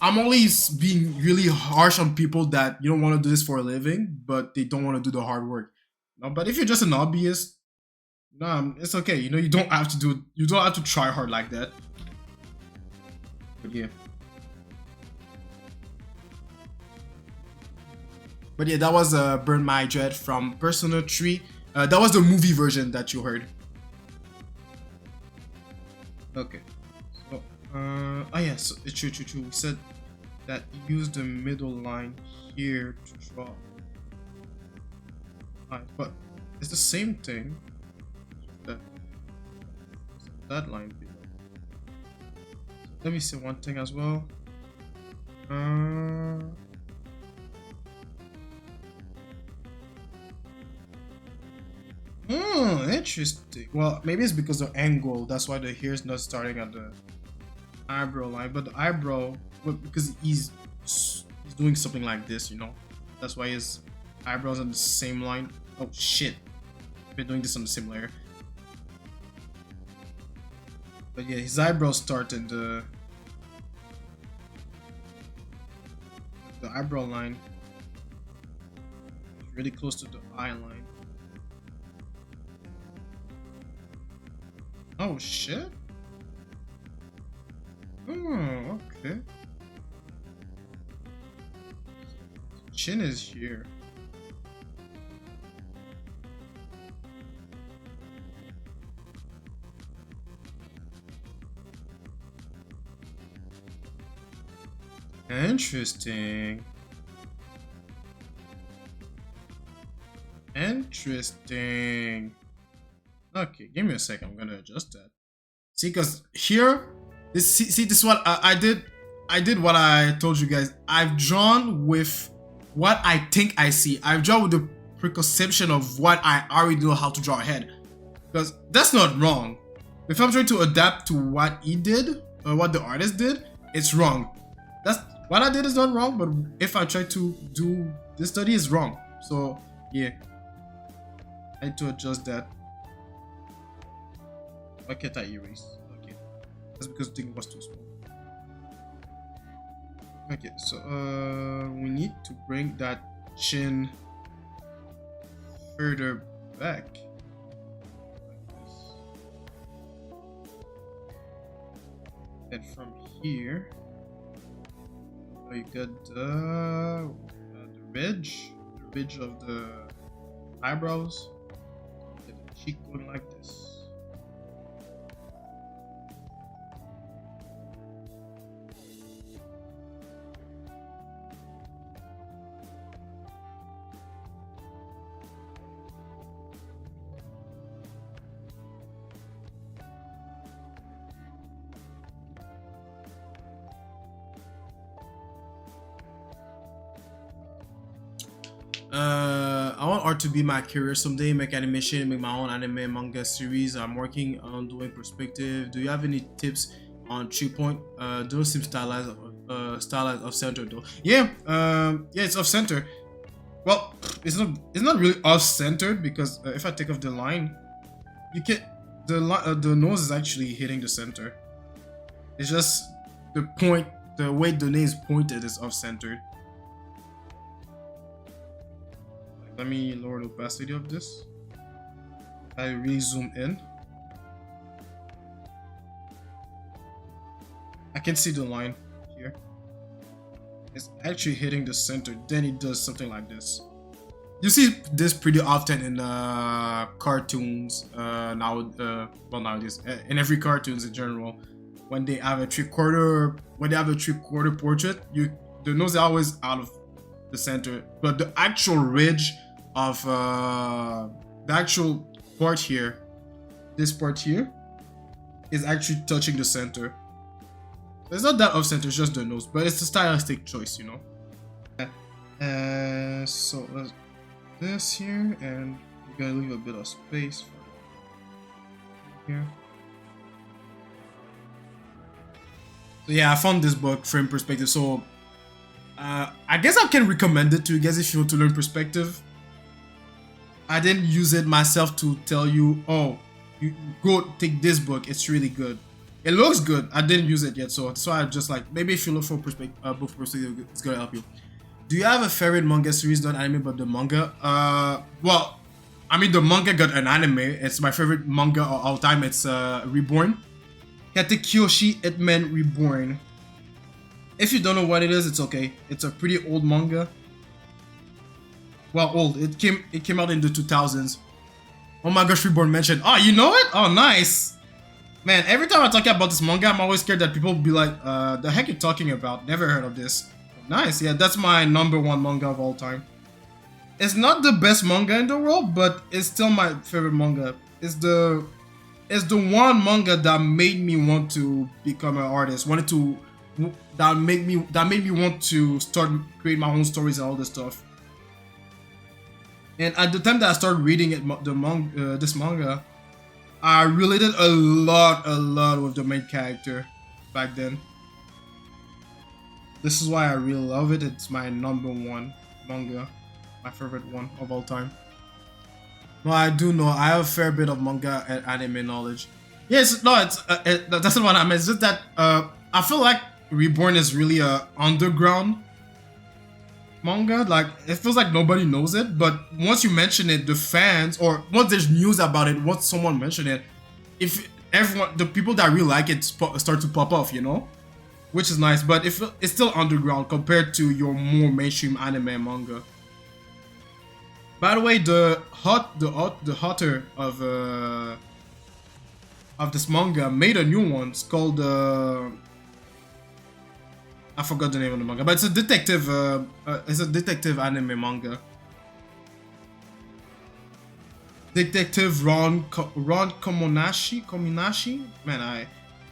I'm always being really harsh on people that you don't want to do this for a living, but they don't want to do the hard work. No, but if you're just an hobbyist, no, it's okay. You know, you don't have to try hard like that. But yeah, that was Burn My Dread from Persona 3. That was the movie version that you heard. Okay. So, oh yeah, so it's true. We said that use the middle line here to draw. But it's the same thing. That line below. So let me say one thing as well. Interesting. Well, maybe it's because of angle. That's why the hair is not starting at the eyebrow line, but the eyebrow, because he's doing something like this, you know. That's why his eyebrows on the same line. Oh shit! We're doing this on the same layer. But yeah, his eyebrows start in the eyebrow line. It's really close to the eye line. Oh shit! Oh, okay. Chin is here. Interesting. Okay, give me a second. I'm gonna adjust that. See, because here, this is what I did. I did what I told you guys. I've drawn with what I think I see. I've drawn with the preconception of what I already know how to draw ahead. Because that's not wrong. If I'm trying to adapt to what he did or what the artist did, it's wrong. That's what I did is not wrong, but if I try to do this study is wrong. So yeah, I had to adjust that. Why can't I erase? Okay, that's because the thing was too small. Okay, so we need to bring that chin further back. And from here, you got the ridge of the eyebrows. Get the cheek going like this. I want art to be my career someday. Make animation, make my own anime manga series. I'm working on doing perspective. Do you have any tips on 3-point? Don't seem stylized off center though. Yeah, yeah, it's off center. Well, it's not really off centered because if I take off the line, you can the nose is actually hitting the center. It's just the point, the way the name is pointed is off centered. Let me lower the opacity of this. I really zoom in. I can see the line here. It's actually hitting the center. Then it does something like this. You see this pretty often in cartoons well nowadays in every cartoons in general. When they have a three-quarter portrait, the nose is always out of the center, but the actual ridge of the actual part here, this part here, is actually touching the center. It's not that off center, it's just the nose, but it's a stylistic choice, you know. So this here, and we're gonna leave a bit of space for here. So yeah, I found this book, Frame Perspective. So I guess I can recommend it to you guys if you want to learn perspective. I didn't use it myself to tell you, oh, you go take this book, it's really good. It looks good. I didn't use it yet, so that's why I just like, maybe if you look for book perspective, it's gonna help you. Do you have a favorite manga series, not anime, but the manga? Well, I mean, the manga got an anime. It's my favorite manga of all time. It's Reborn. Katekyoshi Hitman Reborn. If you don't know what it is, it's okay. It's a pretty old manga. Well, old. It came out in the 2000s. Oh my gosh, Reborn mentioned. Oh, you know it? Oh, nice. Man, every time I talk about this manga, I'm always scared that people will be like, the heck you talking about? Never heard of this. Nice, yeah, that's my #1 manga of all time. It's not the best manga in the world, but it's still my favorite manga. It's the one manga that made me want to become an artist. That made me want to start create my own stories and all this stuff. And at the time that I started reading this manga, I related a lot with the main character back then. This is why I really love it. It's my #1 manga, my favorite one of all time. No, I do know. I have a fair bit of manga and anime knowledge. Yes, no, that's not what I meant. It's just that I feel like Reborn is really a underground manga. Like, it feels like nobody knows it, but once you mention it, the fans, or once there's news about it, once someone mention it, if everyone, the people that really like it start to pop off, you know, which is nice. But it's still underground compared to your more mainstream anime and manga. By the way, the author of this manga made a new one. It's called I forgot the name of the manga, but it's a detective. It's a detective anime manga. Detective Ron Kominashi. Man, I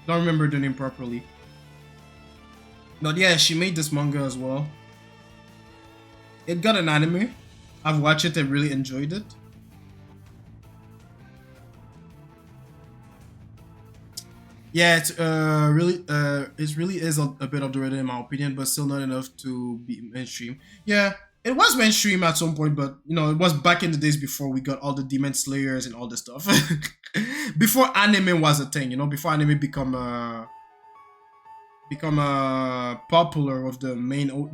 don't remember the name properly. But yeah, she made this manga as well. It got an anime. I've watched it and really enjoyed it. Yeah, it's really it really is a bit underrated in my opinion, but still not enough to be mainstream. Yeah, it was mainstream at some point, but you know, it was back in the days before we got all the Demon Slayers and all this stuff. Before anime was a thing, you know, before anime become popular with the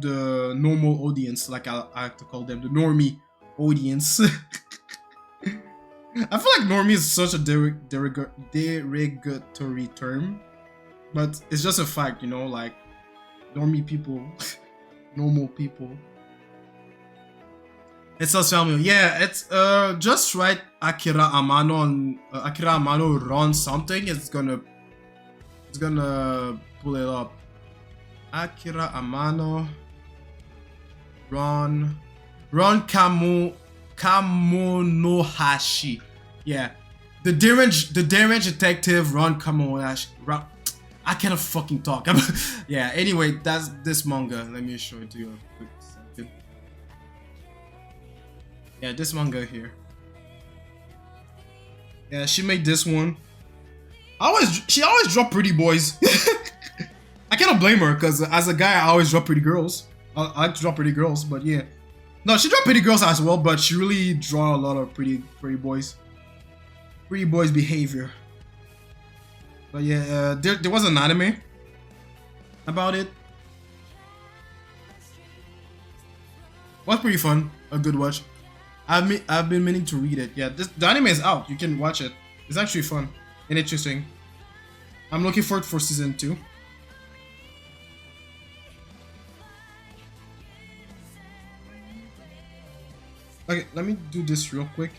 the normal audience, like I like to call them, the normie audience. I feel like normie is such a derogatory term, but it's just a fact, you know, like normie people, normal people. It's a Samuel. Yeah, it's just right. Akira Amano run something. It's gonna pull it up. Akira Amano run Kamonohashi. Yeah, the damage detective Ron Kamonohashi. I cannot fucking talk. Yeah. Anyway, that's this manga. Let me show it to you a quick second. Yeah, this manga here. Yeah, she made this one. She always drop pretty boys. I cannot blame her because as a guy, I always drop pretty girls. I like to draw pretty girls, but yeah. No, she draw pretty girls as well, but she really draw a lot of pretty boys. Pretty boys behavior. But yeah, there was an anime about it. Was pretty fun. A good watch. I've been meaning to read it. Yeah, the anime is out. You can watch it. It's actually fun and interesting. I'm looking forward for season 2. Okay, let me do this real quick.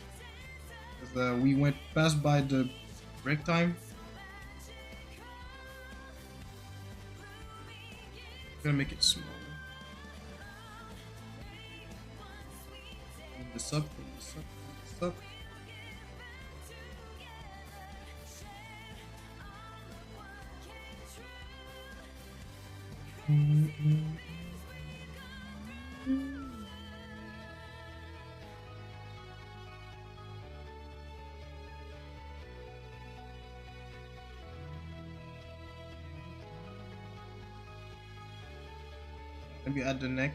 Because we went past by the break time. I'm gonna make it smaller. Clean this up, clean this up, clean this up. Maybe add the neck.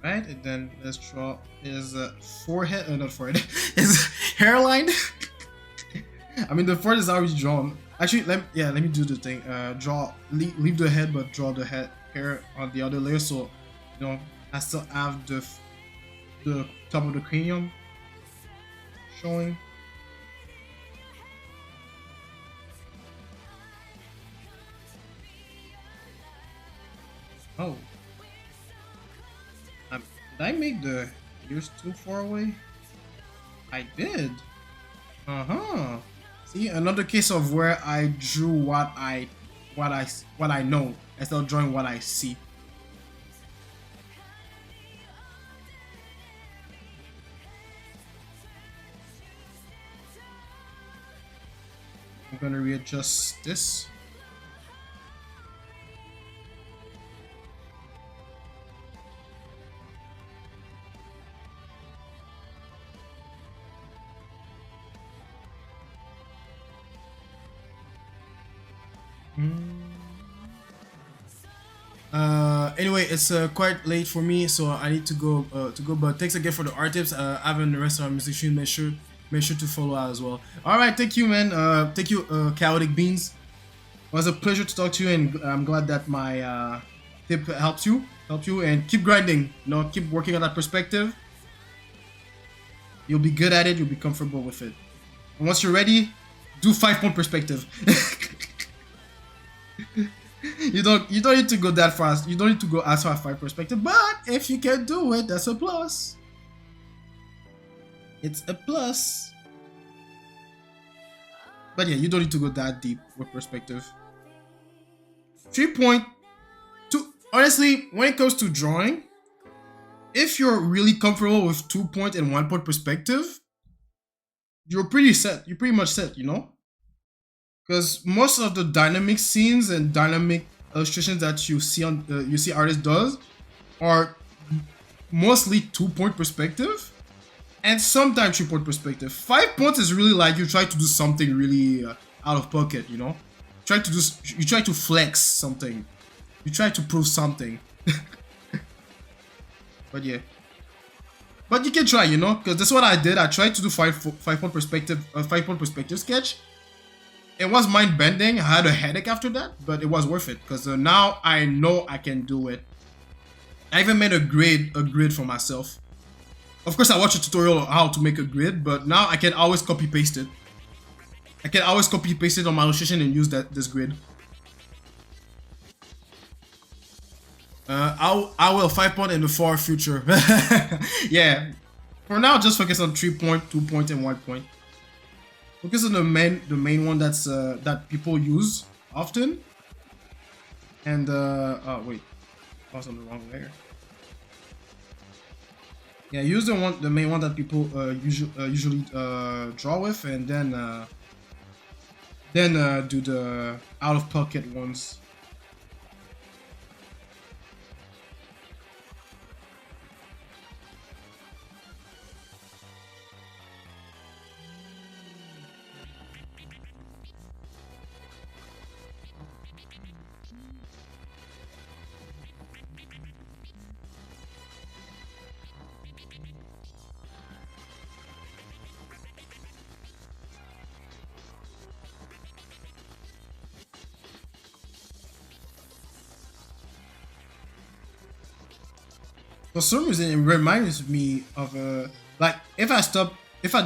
Right, and then let's draw his forehead. Not forehead. His hairline. I mean, the forehead is already drawn. Actually, let me do the thing. Leave the head, but draw the hair on the other layer. So, you know, I still have the top of the cranium showing. Oh. Did I make the ears too far away? I did. See, another case of where I drew what I know instead of drawing what I see. I'm gonna readjust this. Anyway, it's quite late for me, so I need to go. But thanks again for the art tips. Having the rest of our music stream, make sure to follow out as well. All right, thank you, man. Thank you, Chaotic Beans. It was a pleasure to talk to you, and I'm glad that my tip helped you, and keep grinding. You know, keep working on that perspective. You'll be good at it. You'll be comfortable with it. And once you're ready, do 5-point perspective. You don't need to go that fast. You don't need to go as far as 5 perspective. But if you can do it, that's a plus. It's a plus. But yeah, you don't need to go that deep with perspective. 3-point. Honestly, when it comes to drawing, if you're really comfortable with 2-point and 1-point perspective, you're pretty set. You're pretty much set, you know? Because most of the dynamic scenes and dynamic illustrations that you see artists does, are mostly 2-point perspective and sometimes 3-point perspective. 5 points is really like you try to do something really out of pocket, you know? You try to flex something. You try to prove something. But yeah. But you can try, you know, because that's what I did. I tried to do 5-point perspective, 5-point perspective sketch. It was mind bending. I had a headache after that, but it was worth it because now I know I can do it. I even made a grid for myself. Of course, I watched a tutorial on how to make a grid, but now I can always copy paste it. I can always copy paste it on my illustration and use this grid. I will 5-point in the far future. Yeah. For now, just focus on 3-point, 2-point, and 1-point. Focus on the main one that's that people use often. And oh wait, I was on the wrong layer. Yeah, use the main one that people usually draw with, and then do the out of pocket ones. For some reason, it reminds me of like if I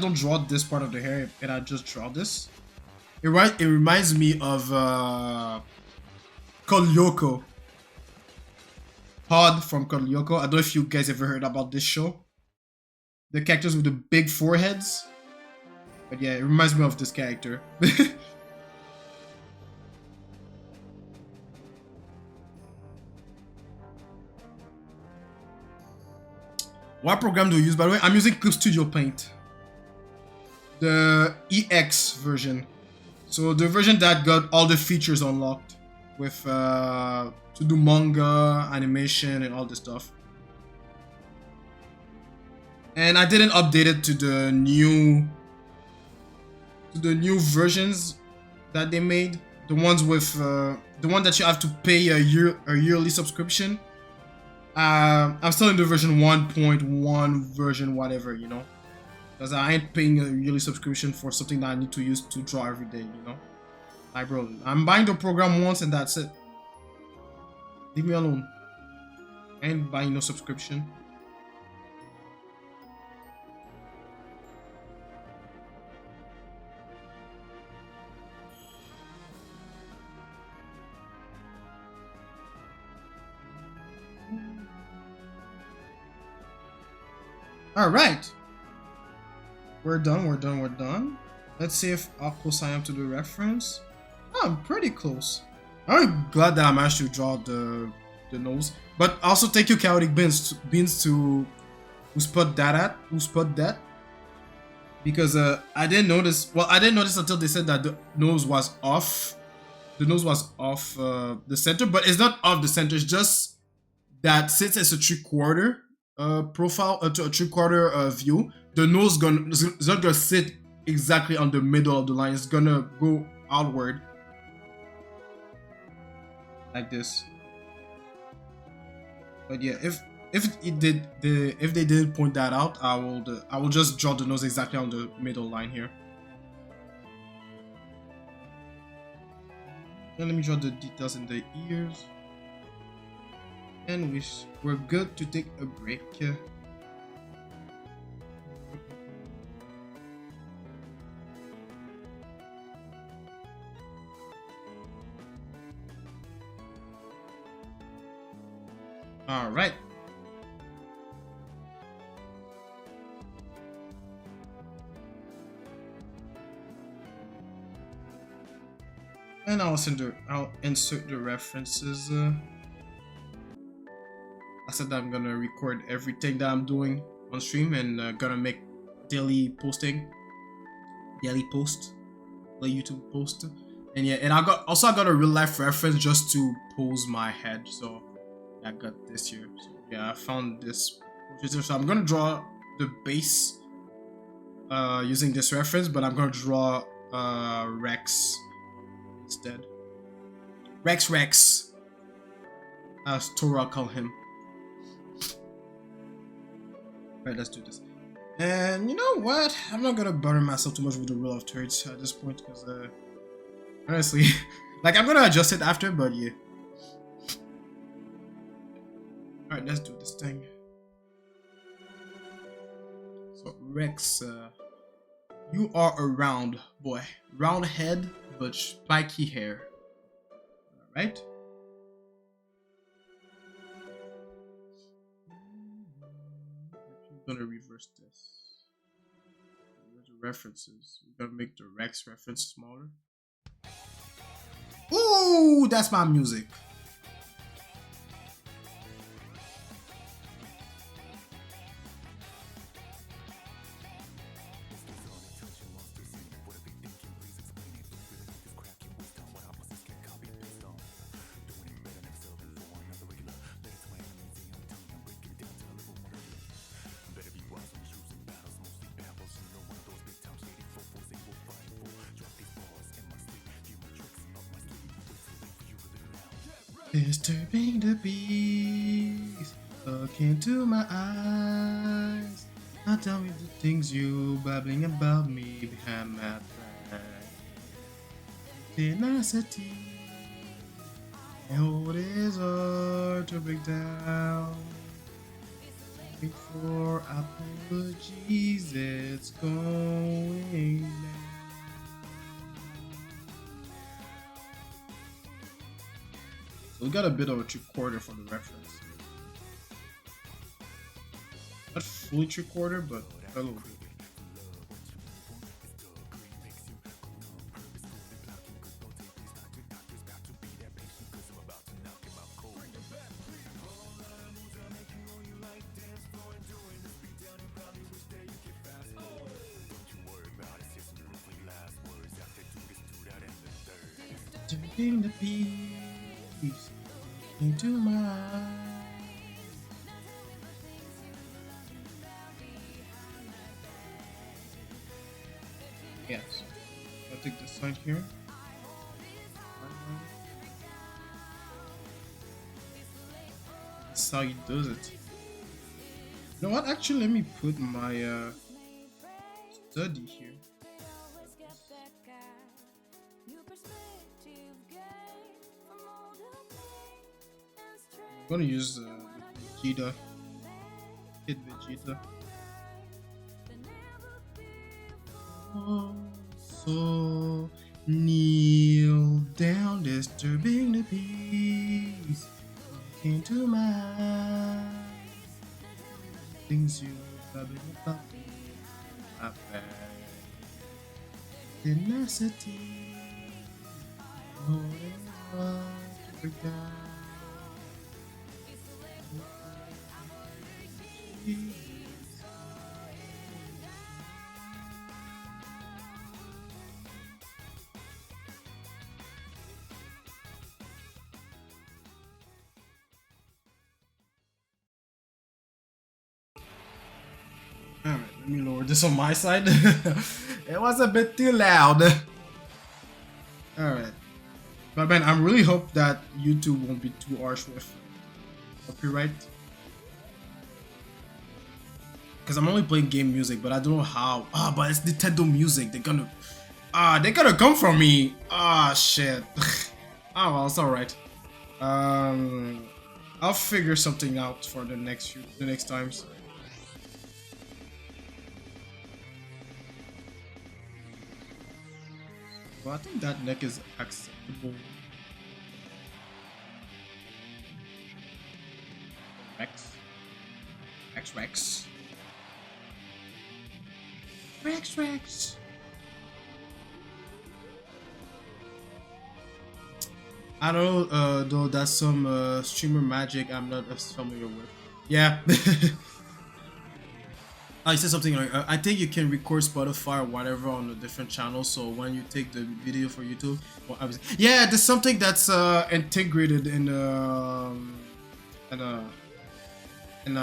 don't draw this part of the hair and I just draw this, it reminds me of Code Lyoko. Pod from Code Lyoko. I don't know if you guys ever heard about this show. The characters with the big foreheads. But yeah, it reminds me of this character. What program do you use, by the way? I'm using Clip Studio Paint. The EX version. So the version that got all the features unlocked. With to do manga, animation, and all this stuff. And I didn't update it to the new versions that they made. The ones with the one that you have to pay a yearly subscription. I'm still in the version 1.1 version, whatever, you know, because I ain't paying a yearly subscription for something that I need to use to draw every day, you know. Like, bro, I'm buying the program once and that's it. Leave me alone. I ain't buying no subscription. Alright. We're done. Let's see how close I am to the reference. Oh, I'm pretty close. I'm glad that I managed to draw the nose. But also thank you, Chaotic Beans, who spot that. Because I didn't notice. Well, I didn't notice until they said that the nose was off. The nose was off the center, but it's not off the center. It's just that since it's a 3/4 profile to a 3/4 view, the nose is not gonna sit exactly on the middle of the line. It's gonna go outward like this. But yeah, if they didn't point that out, I will just draw the nose exactly on the middle line here. Now let me draw the details in the ears. And we're good to take a break. All right. And I'll insert the references. I said that I'm gonna record everything that I'm doing on stream and gonna make daily post, daily YouTube post. And yeah, and I got a real life reference just to pose my head. So I got this here. So. Yeah, I found this portraiture. So I'm gonna draw the base using this reference, but I'm gonna draw Rex instead. Rex, as Tora call him. Alright, let's do this. And you know what? I'm not gonna bother myself too much with the rule of thirds at this point, because honestly, like I'm gonna adjust it after, but yeah. Alright, let's do this thing. So Rex, you are a round boy. Round head, but spiky hair. Alright? I'm gonna reverse this. Where's the references? We're gonna make the Rex reference smaller. Ooh, that's my music. Disturbing the bees, look into my eyes. Now tell me the things you babbling about me behind my back. Tenacity, and what is hard to break down. Before apologies, it's going down. So we got a bit of a 3/4 for the reference. Not fully 3/4, but a little bit. Turning the peace into my eyes. Yes, I'll take this side here. That's how he does it. You know what? Actually, let me put my study here. I'm gonna use Vegeta, Kid Vegeta. Oh, so kneel down, disturbing the peace. Look into my eyes. Things you babbling about me, my bad. Tenacity, holding on to break down. Alright, let me lower this on my side. It was a bit too loud. Alright. But man, I really hope that YouTube won't be too harsh with copyright. Because I'm only playing game music, but I don't know how. But it's Nintendo music. They're gonna come for me. Shit. Well, it's alright. I'll figure something out for the next times. Well, I think that neck is acceptable. Rex. Rex. I don't know, though that's some streamer magic I'm not as familiar with. Yeah. I said something like, I think you can record Spotify or whatever on a different channel. So when you take the video for YouTube, well, yeah, there's something that's integrated in And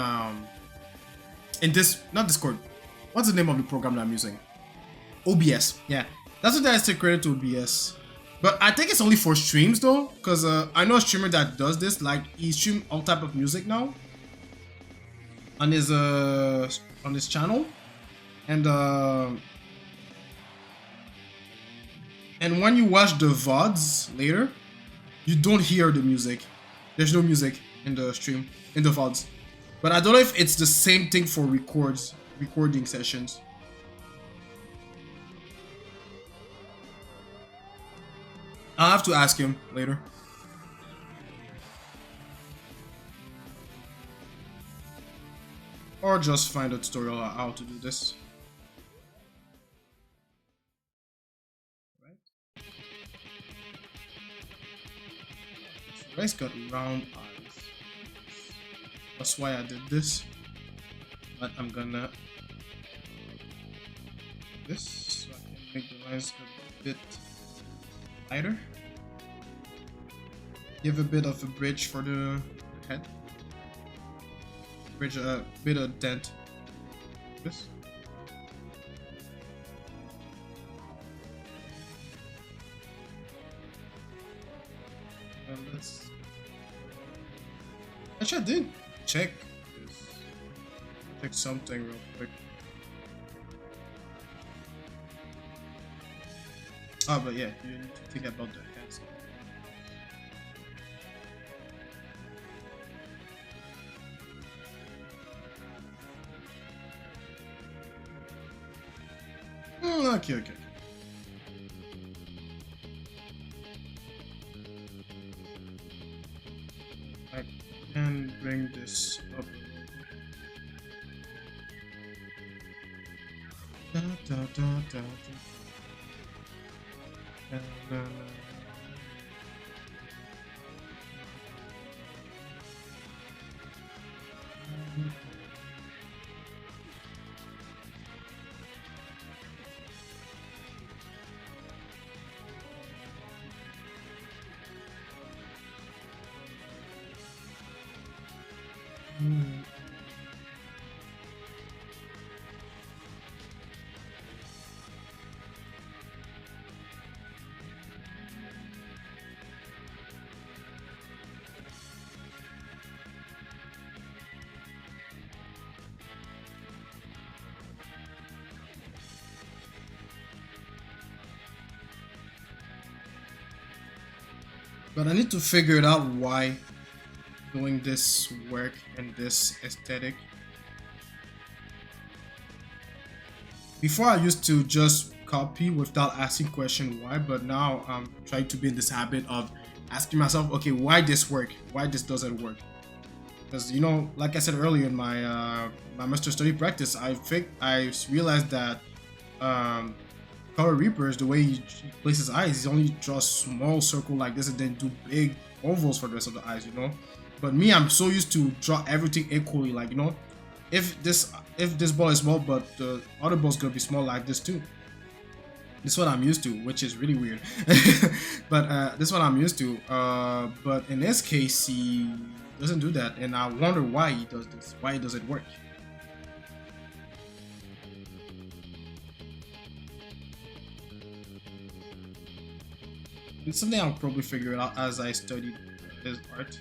in this, not Discord, what's the name of the program that I'm using? OBS. Yeah, that's what I take credit to OBS. But I think it's only for streams though, because I know a streamer that does this. Like he streams all type of music now on his channel, and when you watch the VODs later, you don't hear the music. There's no music in the stream, in the VODs. But I don't know if it's the same thing for recording sessions. I'll have to ask him later. Or just find a tutorial on how to do this. Right? This rice got round eyes. That's why I did this. But I'm gonna do this so I can make the lines a bit lighter. Give a bit of a bridge for the head. Bridge a bit of dent. This. And let's. Actually, I did check something real quick. Oh, but yeah, you need to think about the heads. Oh, okay. I can bring this up. Da, da, da, da, da. But I need to figure it out why doing this work and this aesthetic. Before I used to just copy without asking question why, but now I'm trying to be in this habit of asking myself, okay, why this work? Why this doesn't work? Because, you know, like I said earlier in my my master study practice, I realized that Color Reapers, the way he places eyes, he only draws small circle like this and then do big ovals for the rest of the eyes, you know. But me, I'm so used to draw everything equally, like, you know, if this ball is small, but the other ball's gonna be small like this too. This is what I'm used to, which is really weird. But this is what I'm used to. But in this case, he doesn't do that, and I wonder why he does this. Why does it work? It's something I'll probably figure out as I study his art.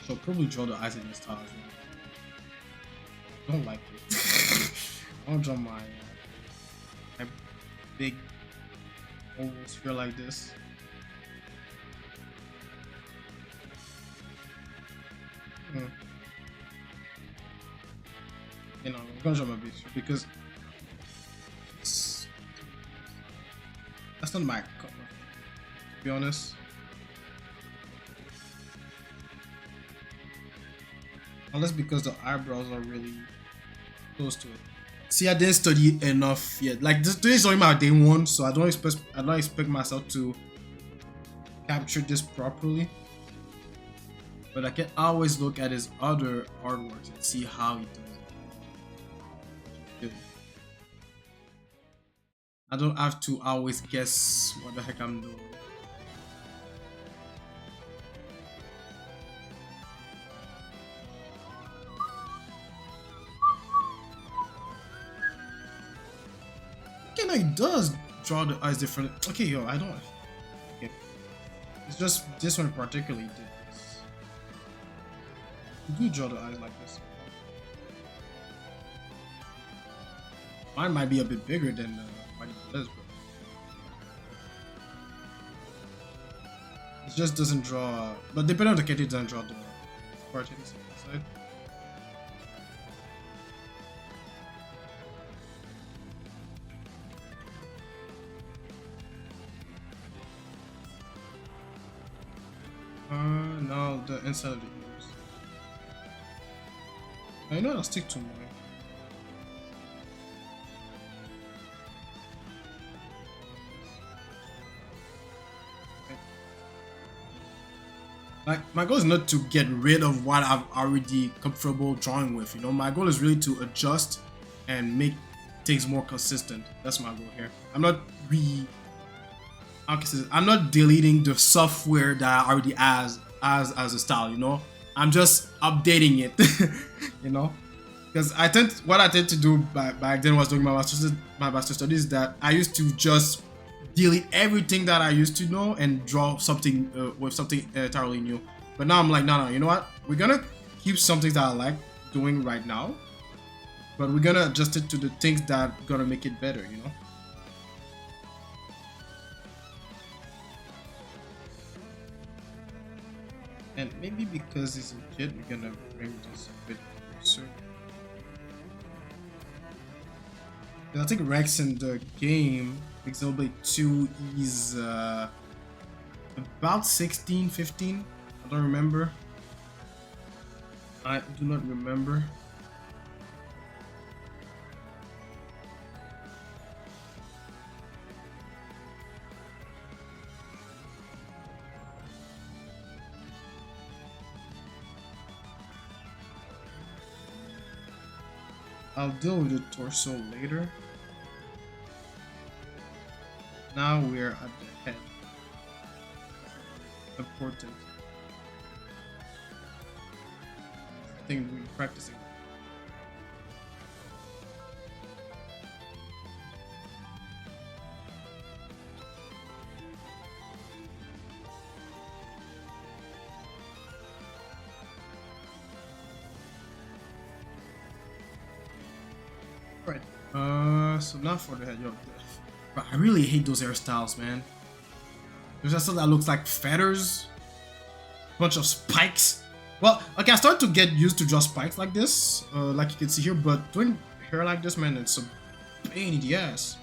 So I'll probably draw the eyes in this style as well. Don't like it. I'll draw my big oval sphere like this. You know, I'm gonna draw my big sphere because that's not my color, to be honest. Unless because the eyebrows are really close to it. See, I didn't study enough yet. Like today is only my day one, so I don't expect myself to capture this properly. But I can always look at his other artworks and see how he does it. I don't have to always guess what the heck I'm doing. Okay, no, he does draw the eyes different. Okay, yo, I don't. Okay, it's just this one particularly did this. You do draw the eyes like this. Mine might be a bit bigger than what he does, but it just doesn't draw. But depending on the cat, it doesn't draw the part inside. Now the inside of the ears. I know I'll stick to mine. Like, my goal is not to get rid of what I've already comfortable drawing with, you know. My goal is really to adjust and make things more consistent. That's my goal here. I'm not I'm not deleting the software that I already has as a style, you know. I'm just updating it, you know. Because what I tend to do back then was doing my master studies, that I used to just delete everything that I used to know and draw something with something entirely new. But now I'm like, no, you know what? We're gonna keep something that I like doing right now, but we're gonna adjust it to the things that are gonna make it better, you know. And maybe because he's a kid, we're gonna bring this a bit closer. I think Rex in the game, Xenoblade 2, is about 16, 15. I don't remember. I do not remember. I'll deal with the torso later. Now we're at the head. Important. I think we're practicing. Right. So now for the head, yo. But I really hate those hairstyles, man. There's just something that looks like feathers, bunch of spikes. Well, okay, I started to get used to just spikes like this, like you can see here. But doing hair like this, man, it's a pain in the ass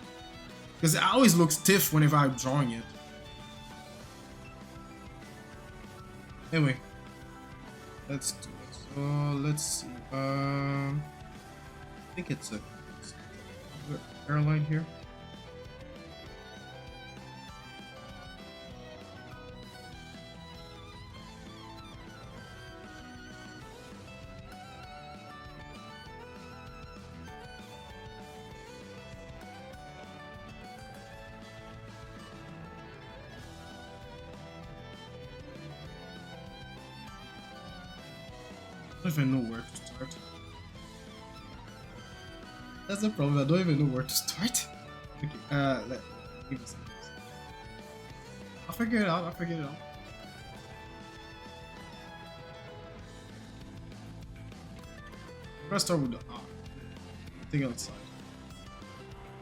because it always looks stiff whenever I'm drawing it. Anyway, let's do it. So let's see. I think it's a hairline here. I don't even know where to start. That's the problem, I don't even know where to start. Okay, give me some. I'll figure it out, I'm gonna start with the thing outside.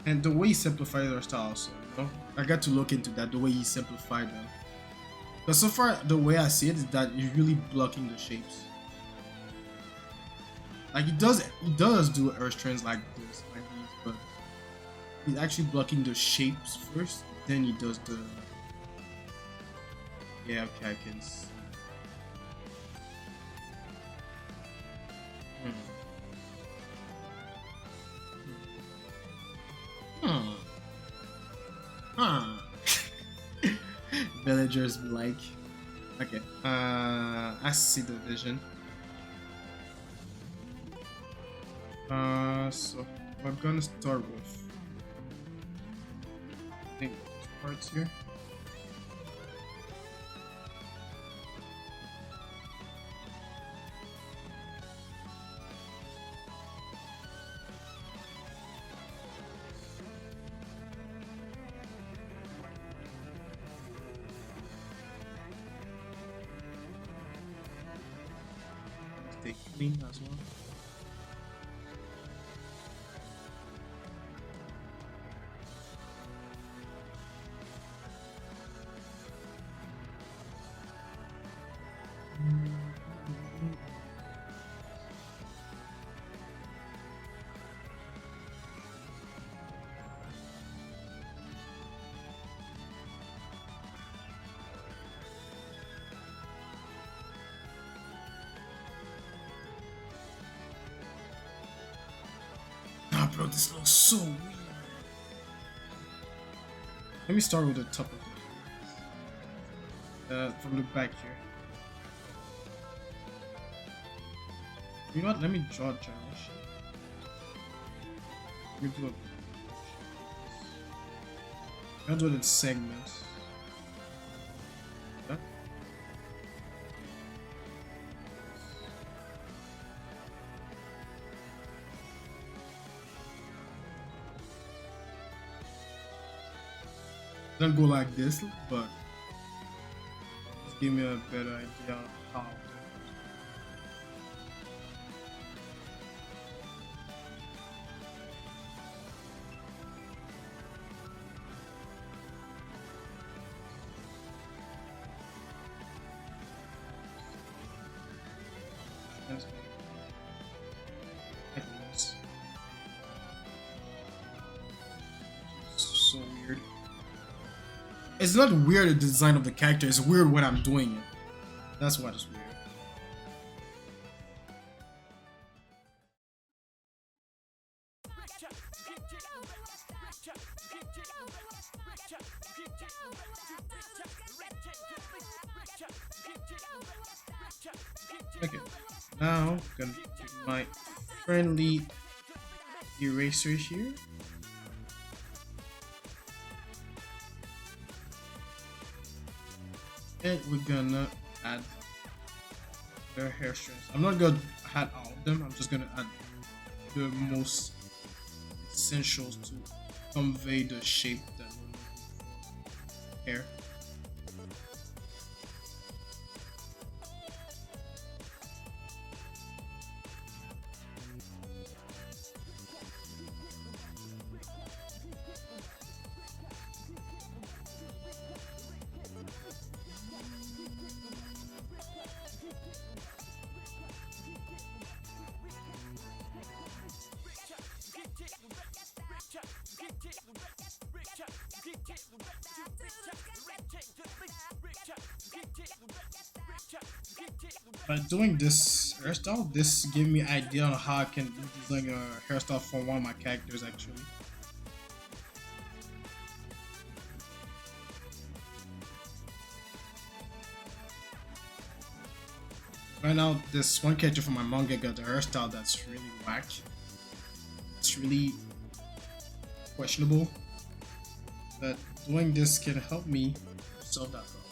And the way he simplified our styles, you know? I got to look into that, the way he simplified them. But so far, the way I see it is that you're really blocking the shapes. Like he does do earth trends like this, like these, but he's actually blocking the shapes first, then he does the. Yeah, okay, I can see. Huh. Villagers be like, okay, I see the vision. So we're gonna start with, I think, these parts here. Stay clean as well. Nah, bro, this looks so weird. Let me start with the top of it. From the back here. You know what? Let me draw a general shape. Let me do a. I'm gonna do it in segments. That. Don't go like this, but just give me a better idea of how. So weird. It's not weird the design of the character, it's weird when I'm doing it. That's what is weird. Okay, now I'm gonna take my friendly eraser here. And we're gonna add their hair strands. I'm not gonna add all of them, I'm just gonna add the most essentials to convey the shape that we're looking for hair. By doing this hairstyle, this gave me idea on how I can design a hairstyle for one of my characters actually. Right now, this one character from my manga got a hairstyle that's really whack. It's really questionable. But doing this can help me solve that problem.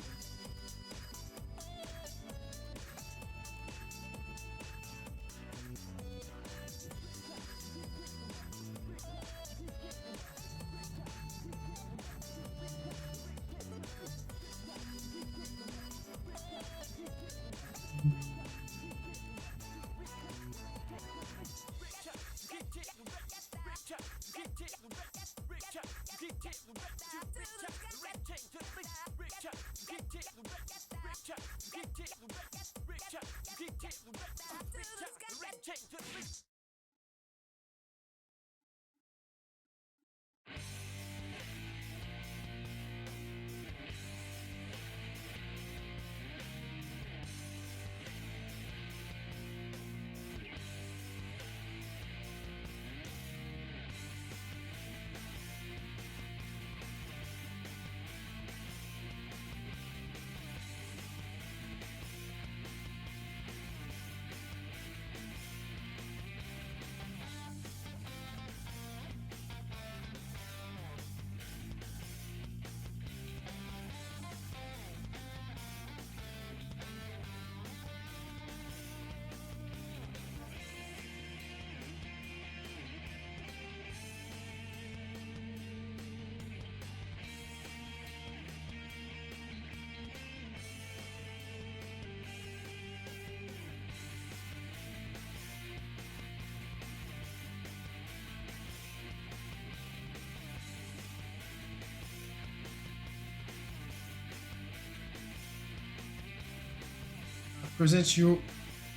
present you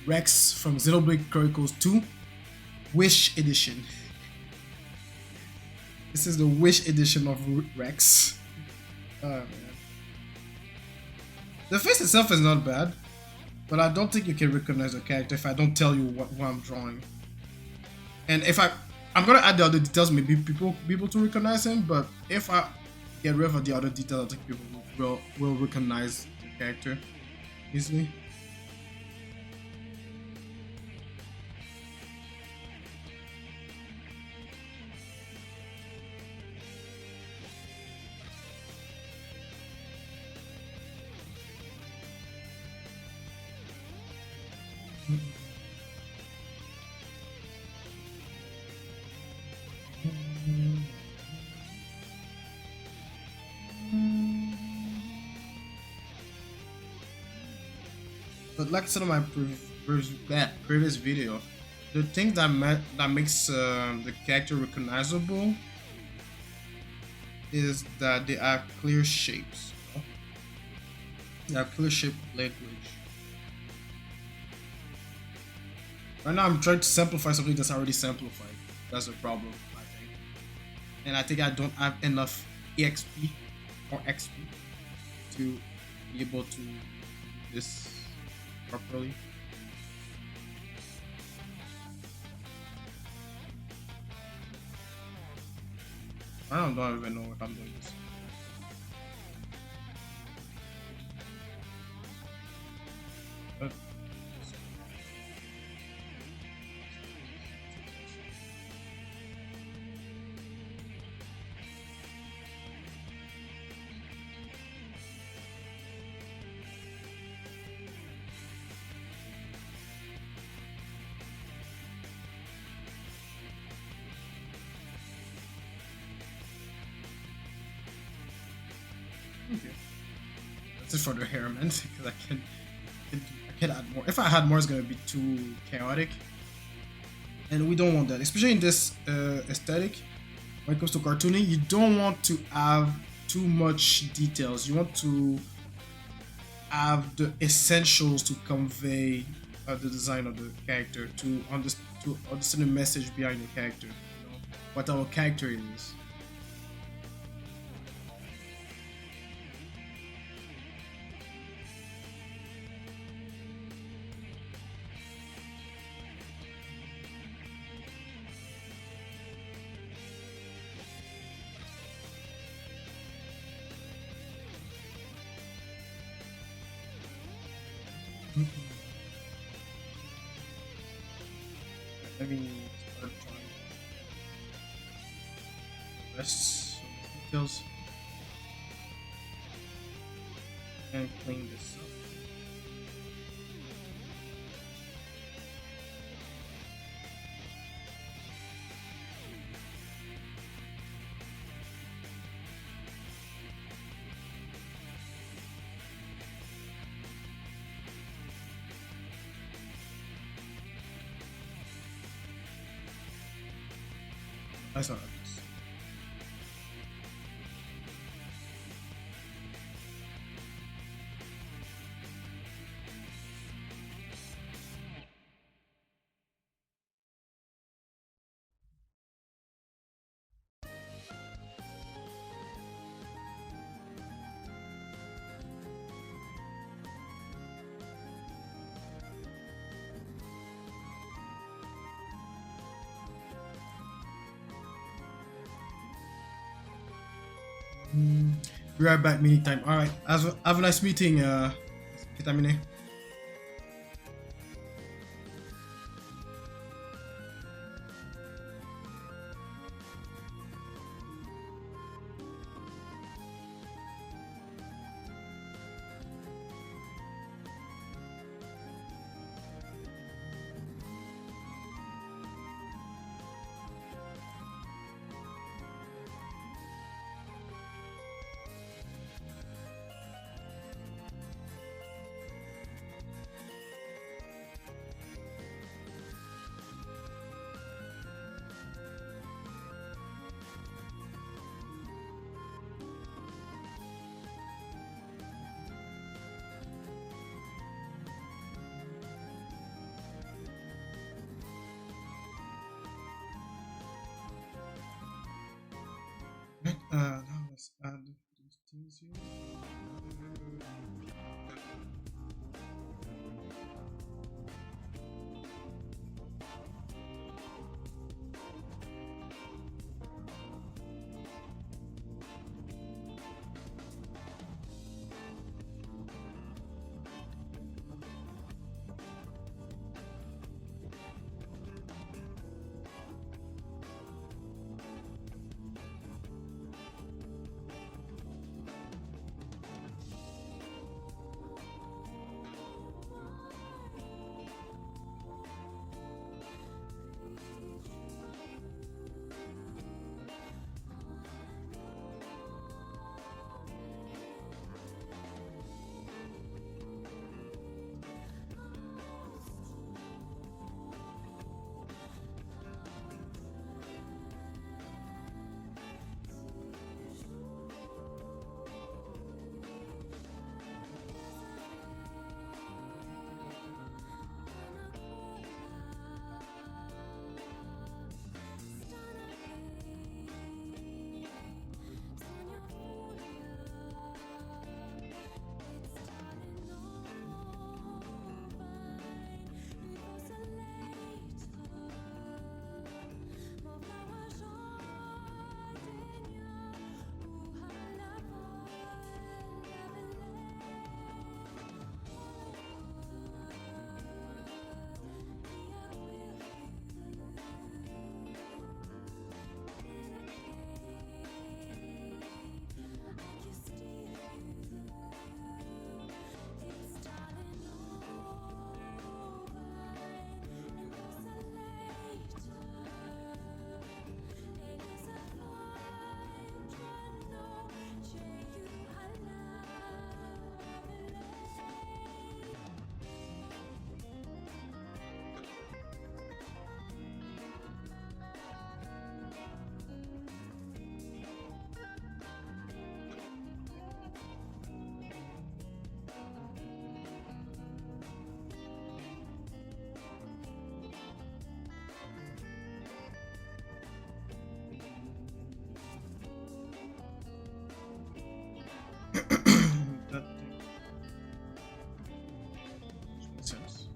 Rex from Xenoblade Chronicles 2 Wish Edition. This is the Wish Edition of Rex. Oh man. The face itself is not bad, but I don't think you can recognize the character if I don't tell you what I'm drawing. And if I'm gonna add the other details, maybe people be able to recognize him, but if I get rid of the other details, I think people will recognize the character easily. But like I said in my previous video, the thing that makes the character recognizable is that they have clear shapes. You know? They have clear shape language. Right now I'm trying to simplify something that's already simplified. That's the problem, I think. And I think I don't have enough EXP or XP to be able to do this properly. I don't even know if I'm doing this. But okay. That's it for the hair, man, because I can add more. If I had more, it's gonna be too chaotic, and we don't want that, especially in this aesthetic. When it comes to cartooning, you don't want to have too much details. You want to have the essentials to convey the design of the character, to understand the message behind the character, you know, what our character is. Let me start trying rest details and clean this up. I saw this. Be right back, mini time. Alright, have a nice meeting, Vitamine. Now let's add these things here. That thing makes sense.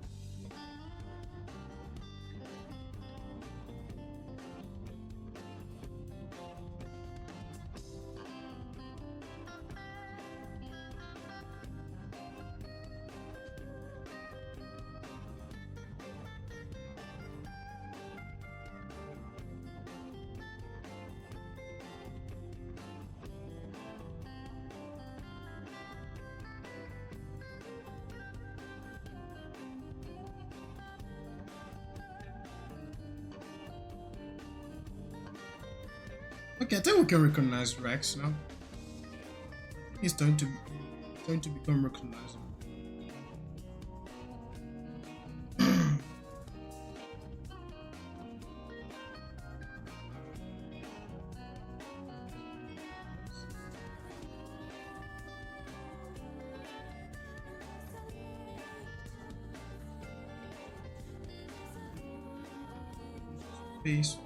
Okay, I think we can recognize Rex now. He's going to become recognizable. Face,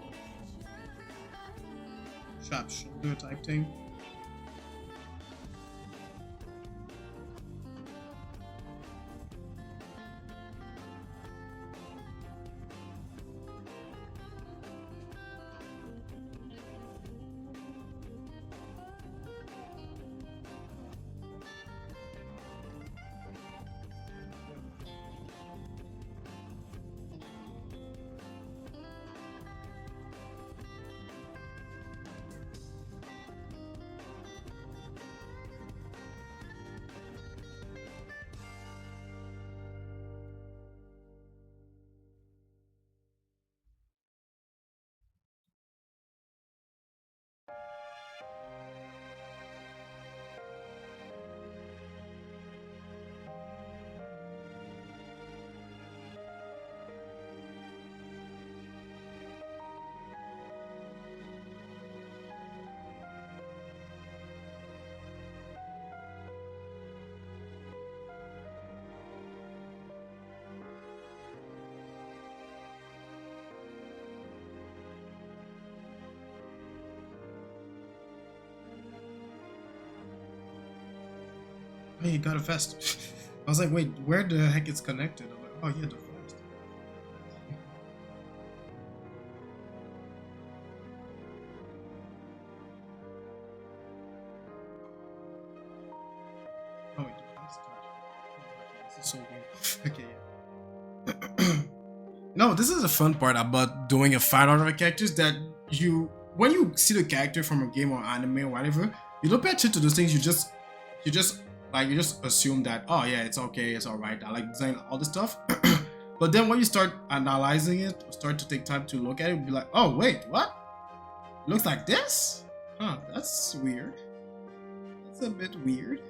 sharp shoulder type thing. Hey, you got a vest. I was like, wait, where the heck it's connected? I'm like, oh yeah, the vest. Oh wait, the vest. This is so weird. Okay, yeah. No, this is the fun part about doing a fan art of a character is that you, when you see the character from a game or anime or whatever, you don't pay attention to those things. You just like you just assume that, oh yeah, it's okay, it's all right. I like design all this stuff. But then when you start analyzing it, start to take time to look at it, be like, oh wait, what? It looks like this? Huh? That's weird. That's a bit weird.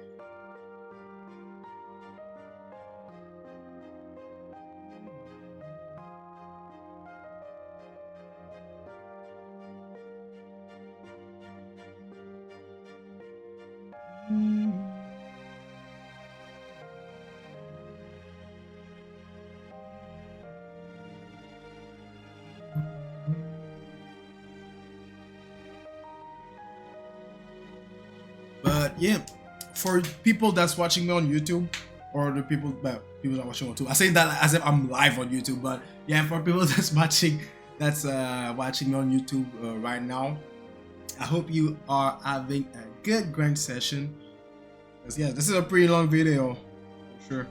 But yeah, for people that's watching me on YouTube, or the people that are watching on YouTube, I say that as if I'm live on YouTube. But yeah, for people that's watching me on YouTube right now, I hope you are having a good grind session. Because yeah, this is a pretty long video, for sure.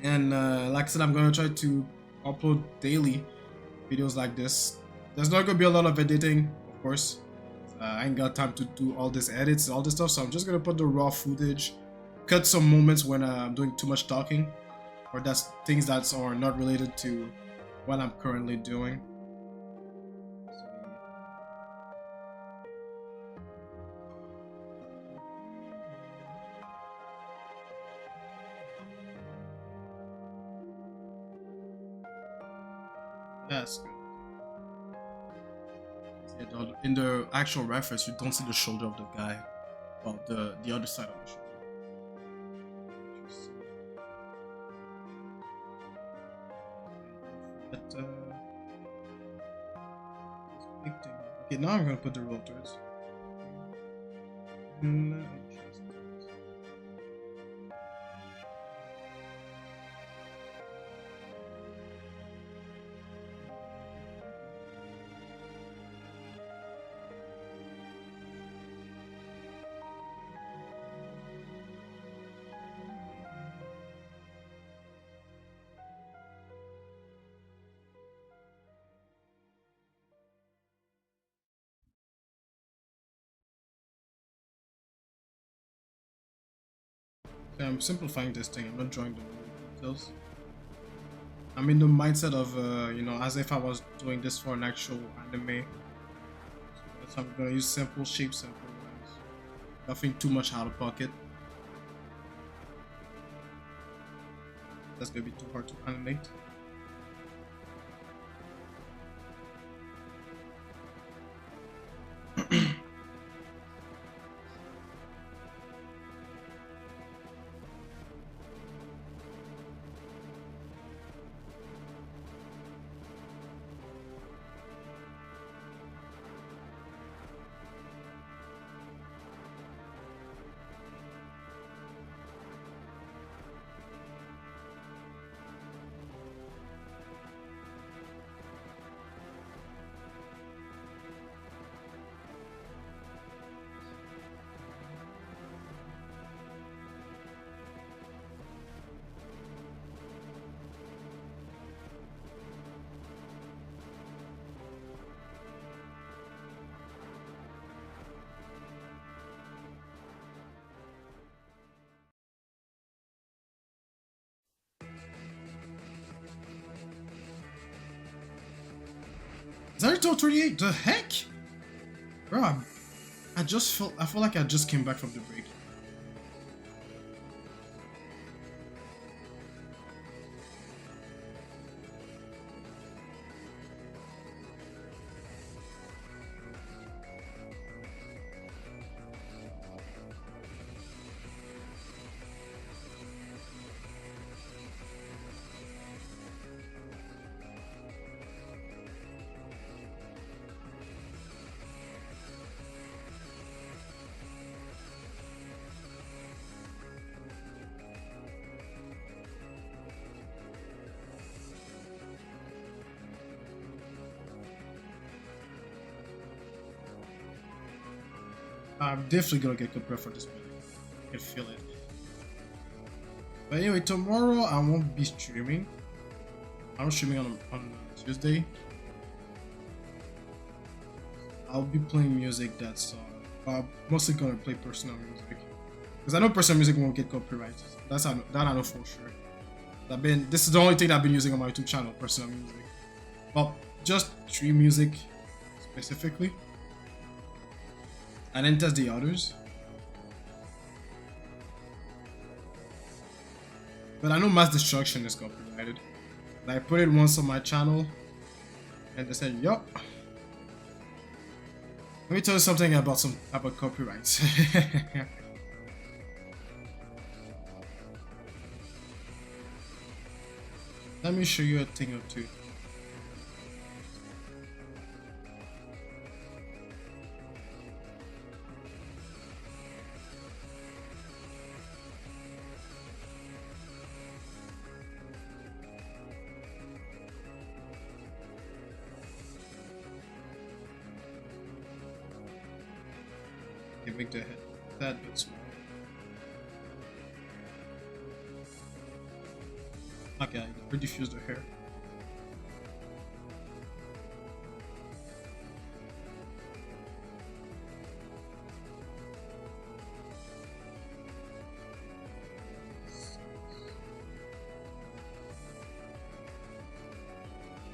And like I said, I'm gonna try to upload daily videos like this. There's not gonna be a lot of editing, of course. I ain't got time to do all this edits, all this stuff, so I'm just gonna put the raw footage, cut some moments when I'm doing too much talking, or that's things that are not related to what I'm currently doing. That's good. Yeah, in the actual reference, you don't see the shoulder of the guy, well, the other side of the shoulder. But, big thing. Okay, now I'm gonna put the rotors. Okay, I'm simplifying this thing. I'm not drawing the details. I'm in the mindset of, you know, as if I was doing this for an actual anime. So I'm gonna use simple shapes, simple lines. Nothing too much out of pocket. That's gonna be too hard to animate. Is that until 28? The heck? Bro, I feel like I just came back from the break. I'm definitely gonna get copyright for this music. I can feel it. But anyway, tomorrow I won't be streaming. I'm streaming on Tuesday. I'll be playing music that's mostly gonna play personal music, because I know personal music won't get copyright. That I know for sure. This is the only thing I've been using on my YouTube channel, personal music. Well, just stream music specifically, and then test the others. But I know Mass Destruction is copyrighted. I put it once on my channel, and they said, "Yup." Let me tell you something about copyrights. Let me show you a thing or two. Okay, make the head that bit small. Okay, I reduce the hair.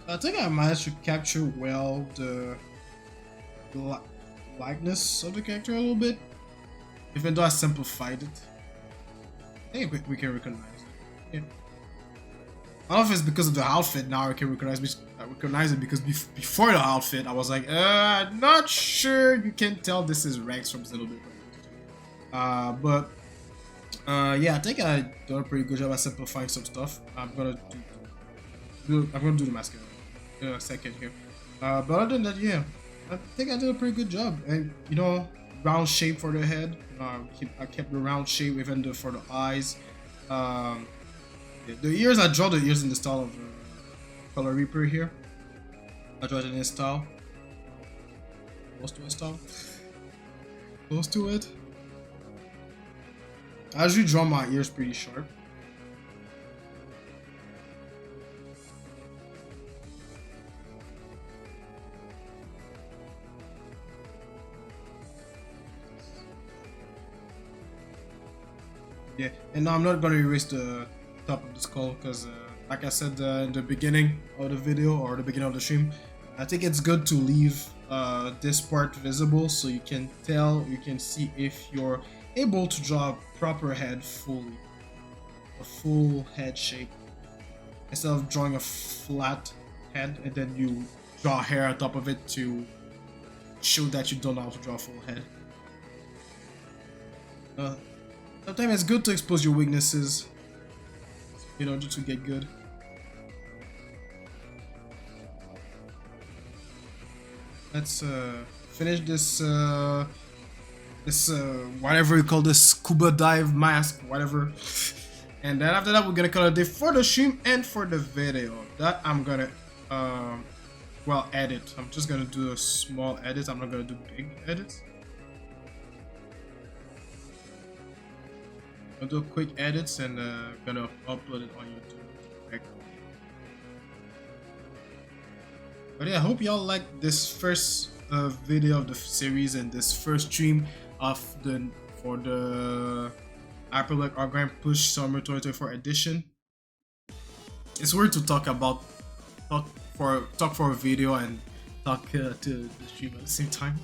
I think I managed to capture well the likeness of the character a little bit, even though I simplified it. I think we can recognize it. Yeah. I don't know if it's because of the outfit now I can recognize it, because before the outfit I was like, not sure. You can tell this is Rex from Xenoblade. Yeah, I think I done a pretty good job at simplifying some stuff. I'm gonna do the mascara in a second here. But other than that, yeah, I think I did a pretty good job. And you know, round shape for the head. I kept the round shape even for the eyes. The ears, I draw the ears in the style of Color Reaper here. I draw it in his style. Close to his style. Close to it. I usually draw my ears pretty sharp. Yeah, and now I'm not going to erase the top of the skull because like I said in the beginning of the video or the beginning of the stream, I think it's good to leave this part visible so you can see if you're able to draw a proper head fully, a full head shape, instead of drawing a flat head and then you draw hair on top of it to show that you don't know how to draw a full head. Sometimes it's good to expose your weaknesses in order to get good. Let's finish this whatever you call this scuba dive mask, whatever. And then after that we're gonna call it a day for the stream and for the video. That I'm gonna edit. I'm just gonna do a small edit. I'm not gonna do big edits. I'll do quick edits and gonna upload it on YouTube. But yeah, I hope y'all like this first video of the series and this first stream for the Hyperbolic Argine Push Summer 2024 edition. It's weird to talk for a video and talk to the stream at the same time.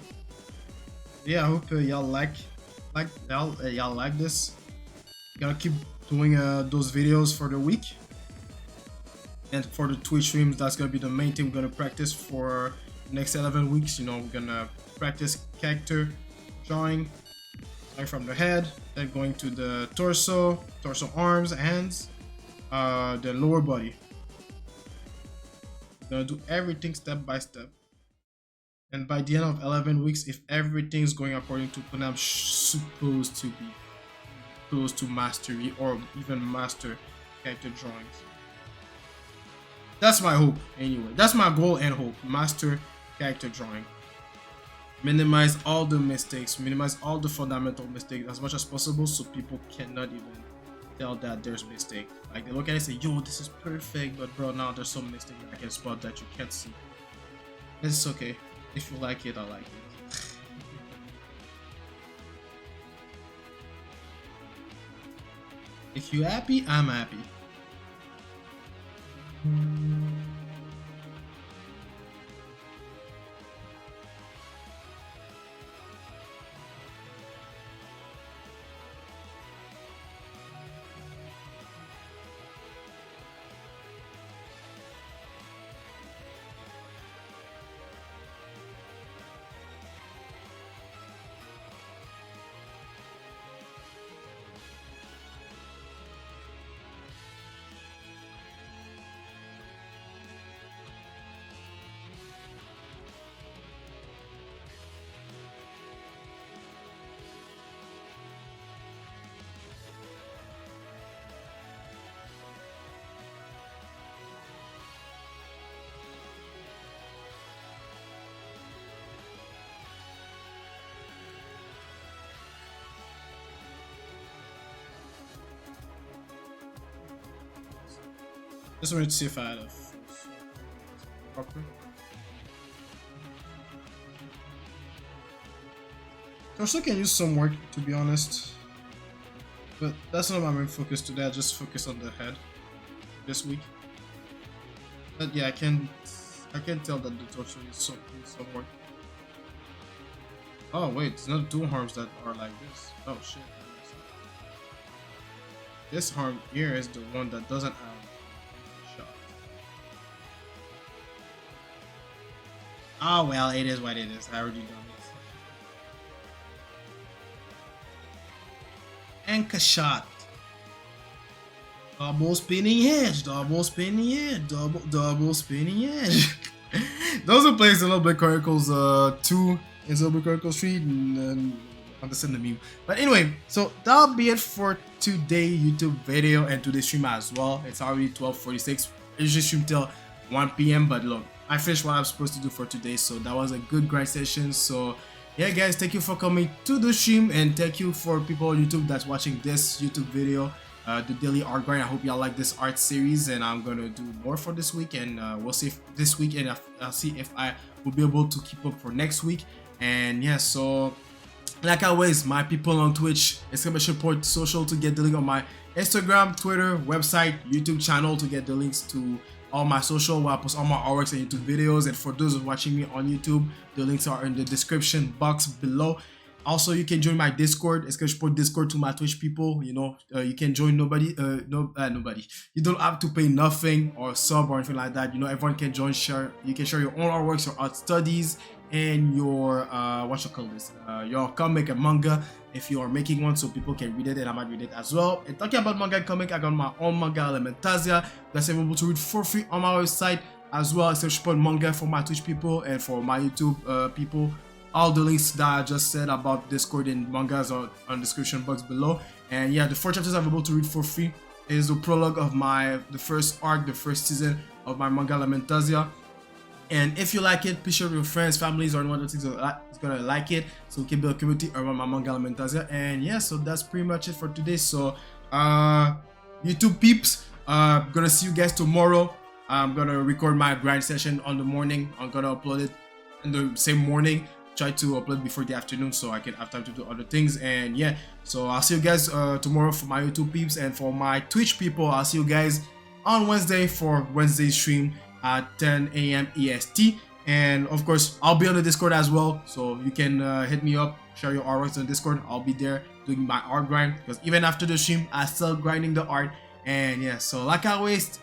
Yeah, I hope y'all like this. Gonna keep doing those videos for the week, and for the Twitch streams, that's gonna be the main thing we're gonna practice for the next 11 weeks. You know, we're gonna practice character drawing, starting from the head, then going to the torso, arms, hands, the lower body. We're gonna do everything step by step, and by the end of 11 weeks, if everything's going according to plan, I'm supposed to be close to mastery or even master character drawings. That's my hope anyway. That's my goal and hope. Master character drawing. minimize all the mistakes, minimize all the fundamental mistakes as much as possible, so people cannot even tell that there's mistake. Like they look at it and say, yo, this is perfect, but bro, now there's some mistake that I can spot that you can't see. It's okay. If you like it, I like it. If you happy, I'm happy. Just wanted to see if I had a proper. I still can use some work, to be honest, but that's not my main focus today. I just focus on the head this week. But yeah, I can tell that the torso needs some work. Oh wait, it's not two arms that are like this. Oh shit. This arm here is the one that doesn't have shot. Oh well, it is what it is. I already done this. Anchor shot. Double spinning edge, double spinning edge, double spinning edge. Those who play Xenoblade Chronicles 2 and Xenoblade Chronicles 3 understand the meme. But anyway, so that'll be it for today's YouTube video and today's stream as well. It's already 12:46. I usually stream till 1 p.m. but look, I finished what I'm supposed to do for today, so that was a good grind session. So yeah guys, thank you for coming to the stream, and thank you for people on YouTube that's watching this YouTube video, the daily art grind. I hope y'all like this art series, and I'm gonna do more for this week, and we'll see if this week, and I'll see if I will be able to keep up for next week. And yeah, so like always, my people on Twitch, !support social to get the link on my Instagram, Twitter, website, YouTube channel to get the links to all my social where I post all my artworks and YouTube videos. And for those watching me on YouTube, the links are in the description box below. Also, you can join my Discord, !support Discord to my Twitch people. You know, you can join nobody. You don't have to pay nothing or sub or anything like that. You know, everyone can join. Share. You can share your own artworks, your art studies, and your your comic and manga if you are making one, so people can read it and I might read it as well. And talking about manga and comic, I got my own manga Elementasia that's available to read for free on my website as well. !support manga for my Twitch people and for my YouTube people. All the links that I just said about Discord and mangas are on the description box below. And yeah, the 4 chapters I'm able to read for free is the prologue of the first arc, the first season of my manga Elementasia. And if you like it, please share with your friends, families, or anyone that thinks is gonna like it, so we can build a community around my manga Elementasia. And yeah, so that's pretty much it for today. So YouTube peeps, gonna see you guys tomorrow. I'm gonna record my grind session on the morning. I'm gonna upload it in the same morning. Try to upload before the afternoon so I can have time to do other things. And yeah, so I'll see you guys tomorrow for my YouTube peeps, and for my Twitch people, I'll see you guys on Wednesday for Wednesday's stream at 10 a.m. EST. And of course, I'll be on the Discord as well, so you can hit me up, share your artworks on Discord. I'll be there doing my art grind, because even after the stream, I'm still grinding the art. And yeah, so like I always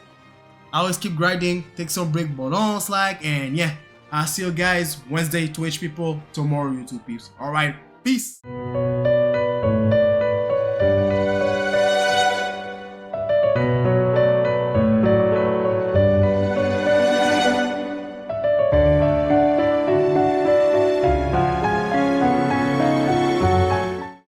keep grinding, take some break, but don't slack. And yeah, I'll see you guys Wednesday, Twitch people, tomorrow, YouTube peeps. Alright, peace!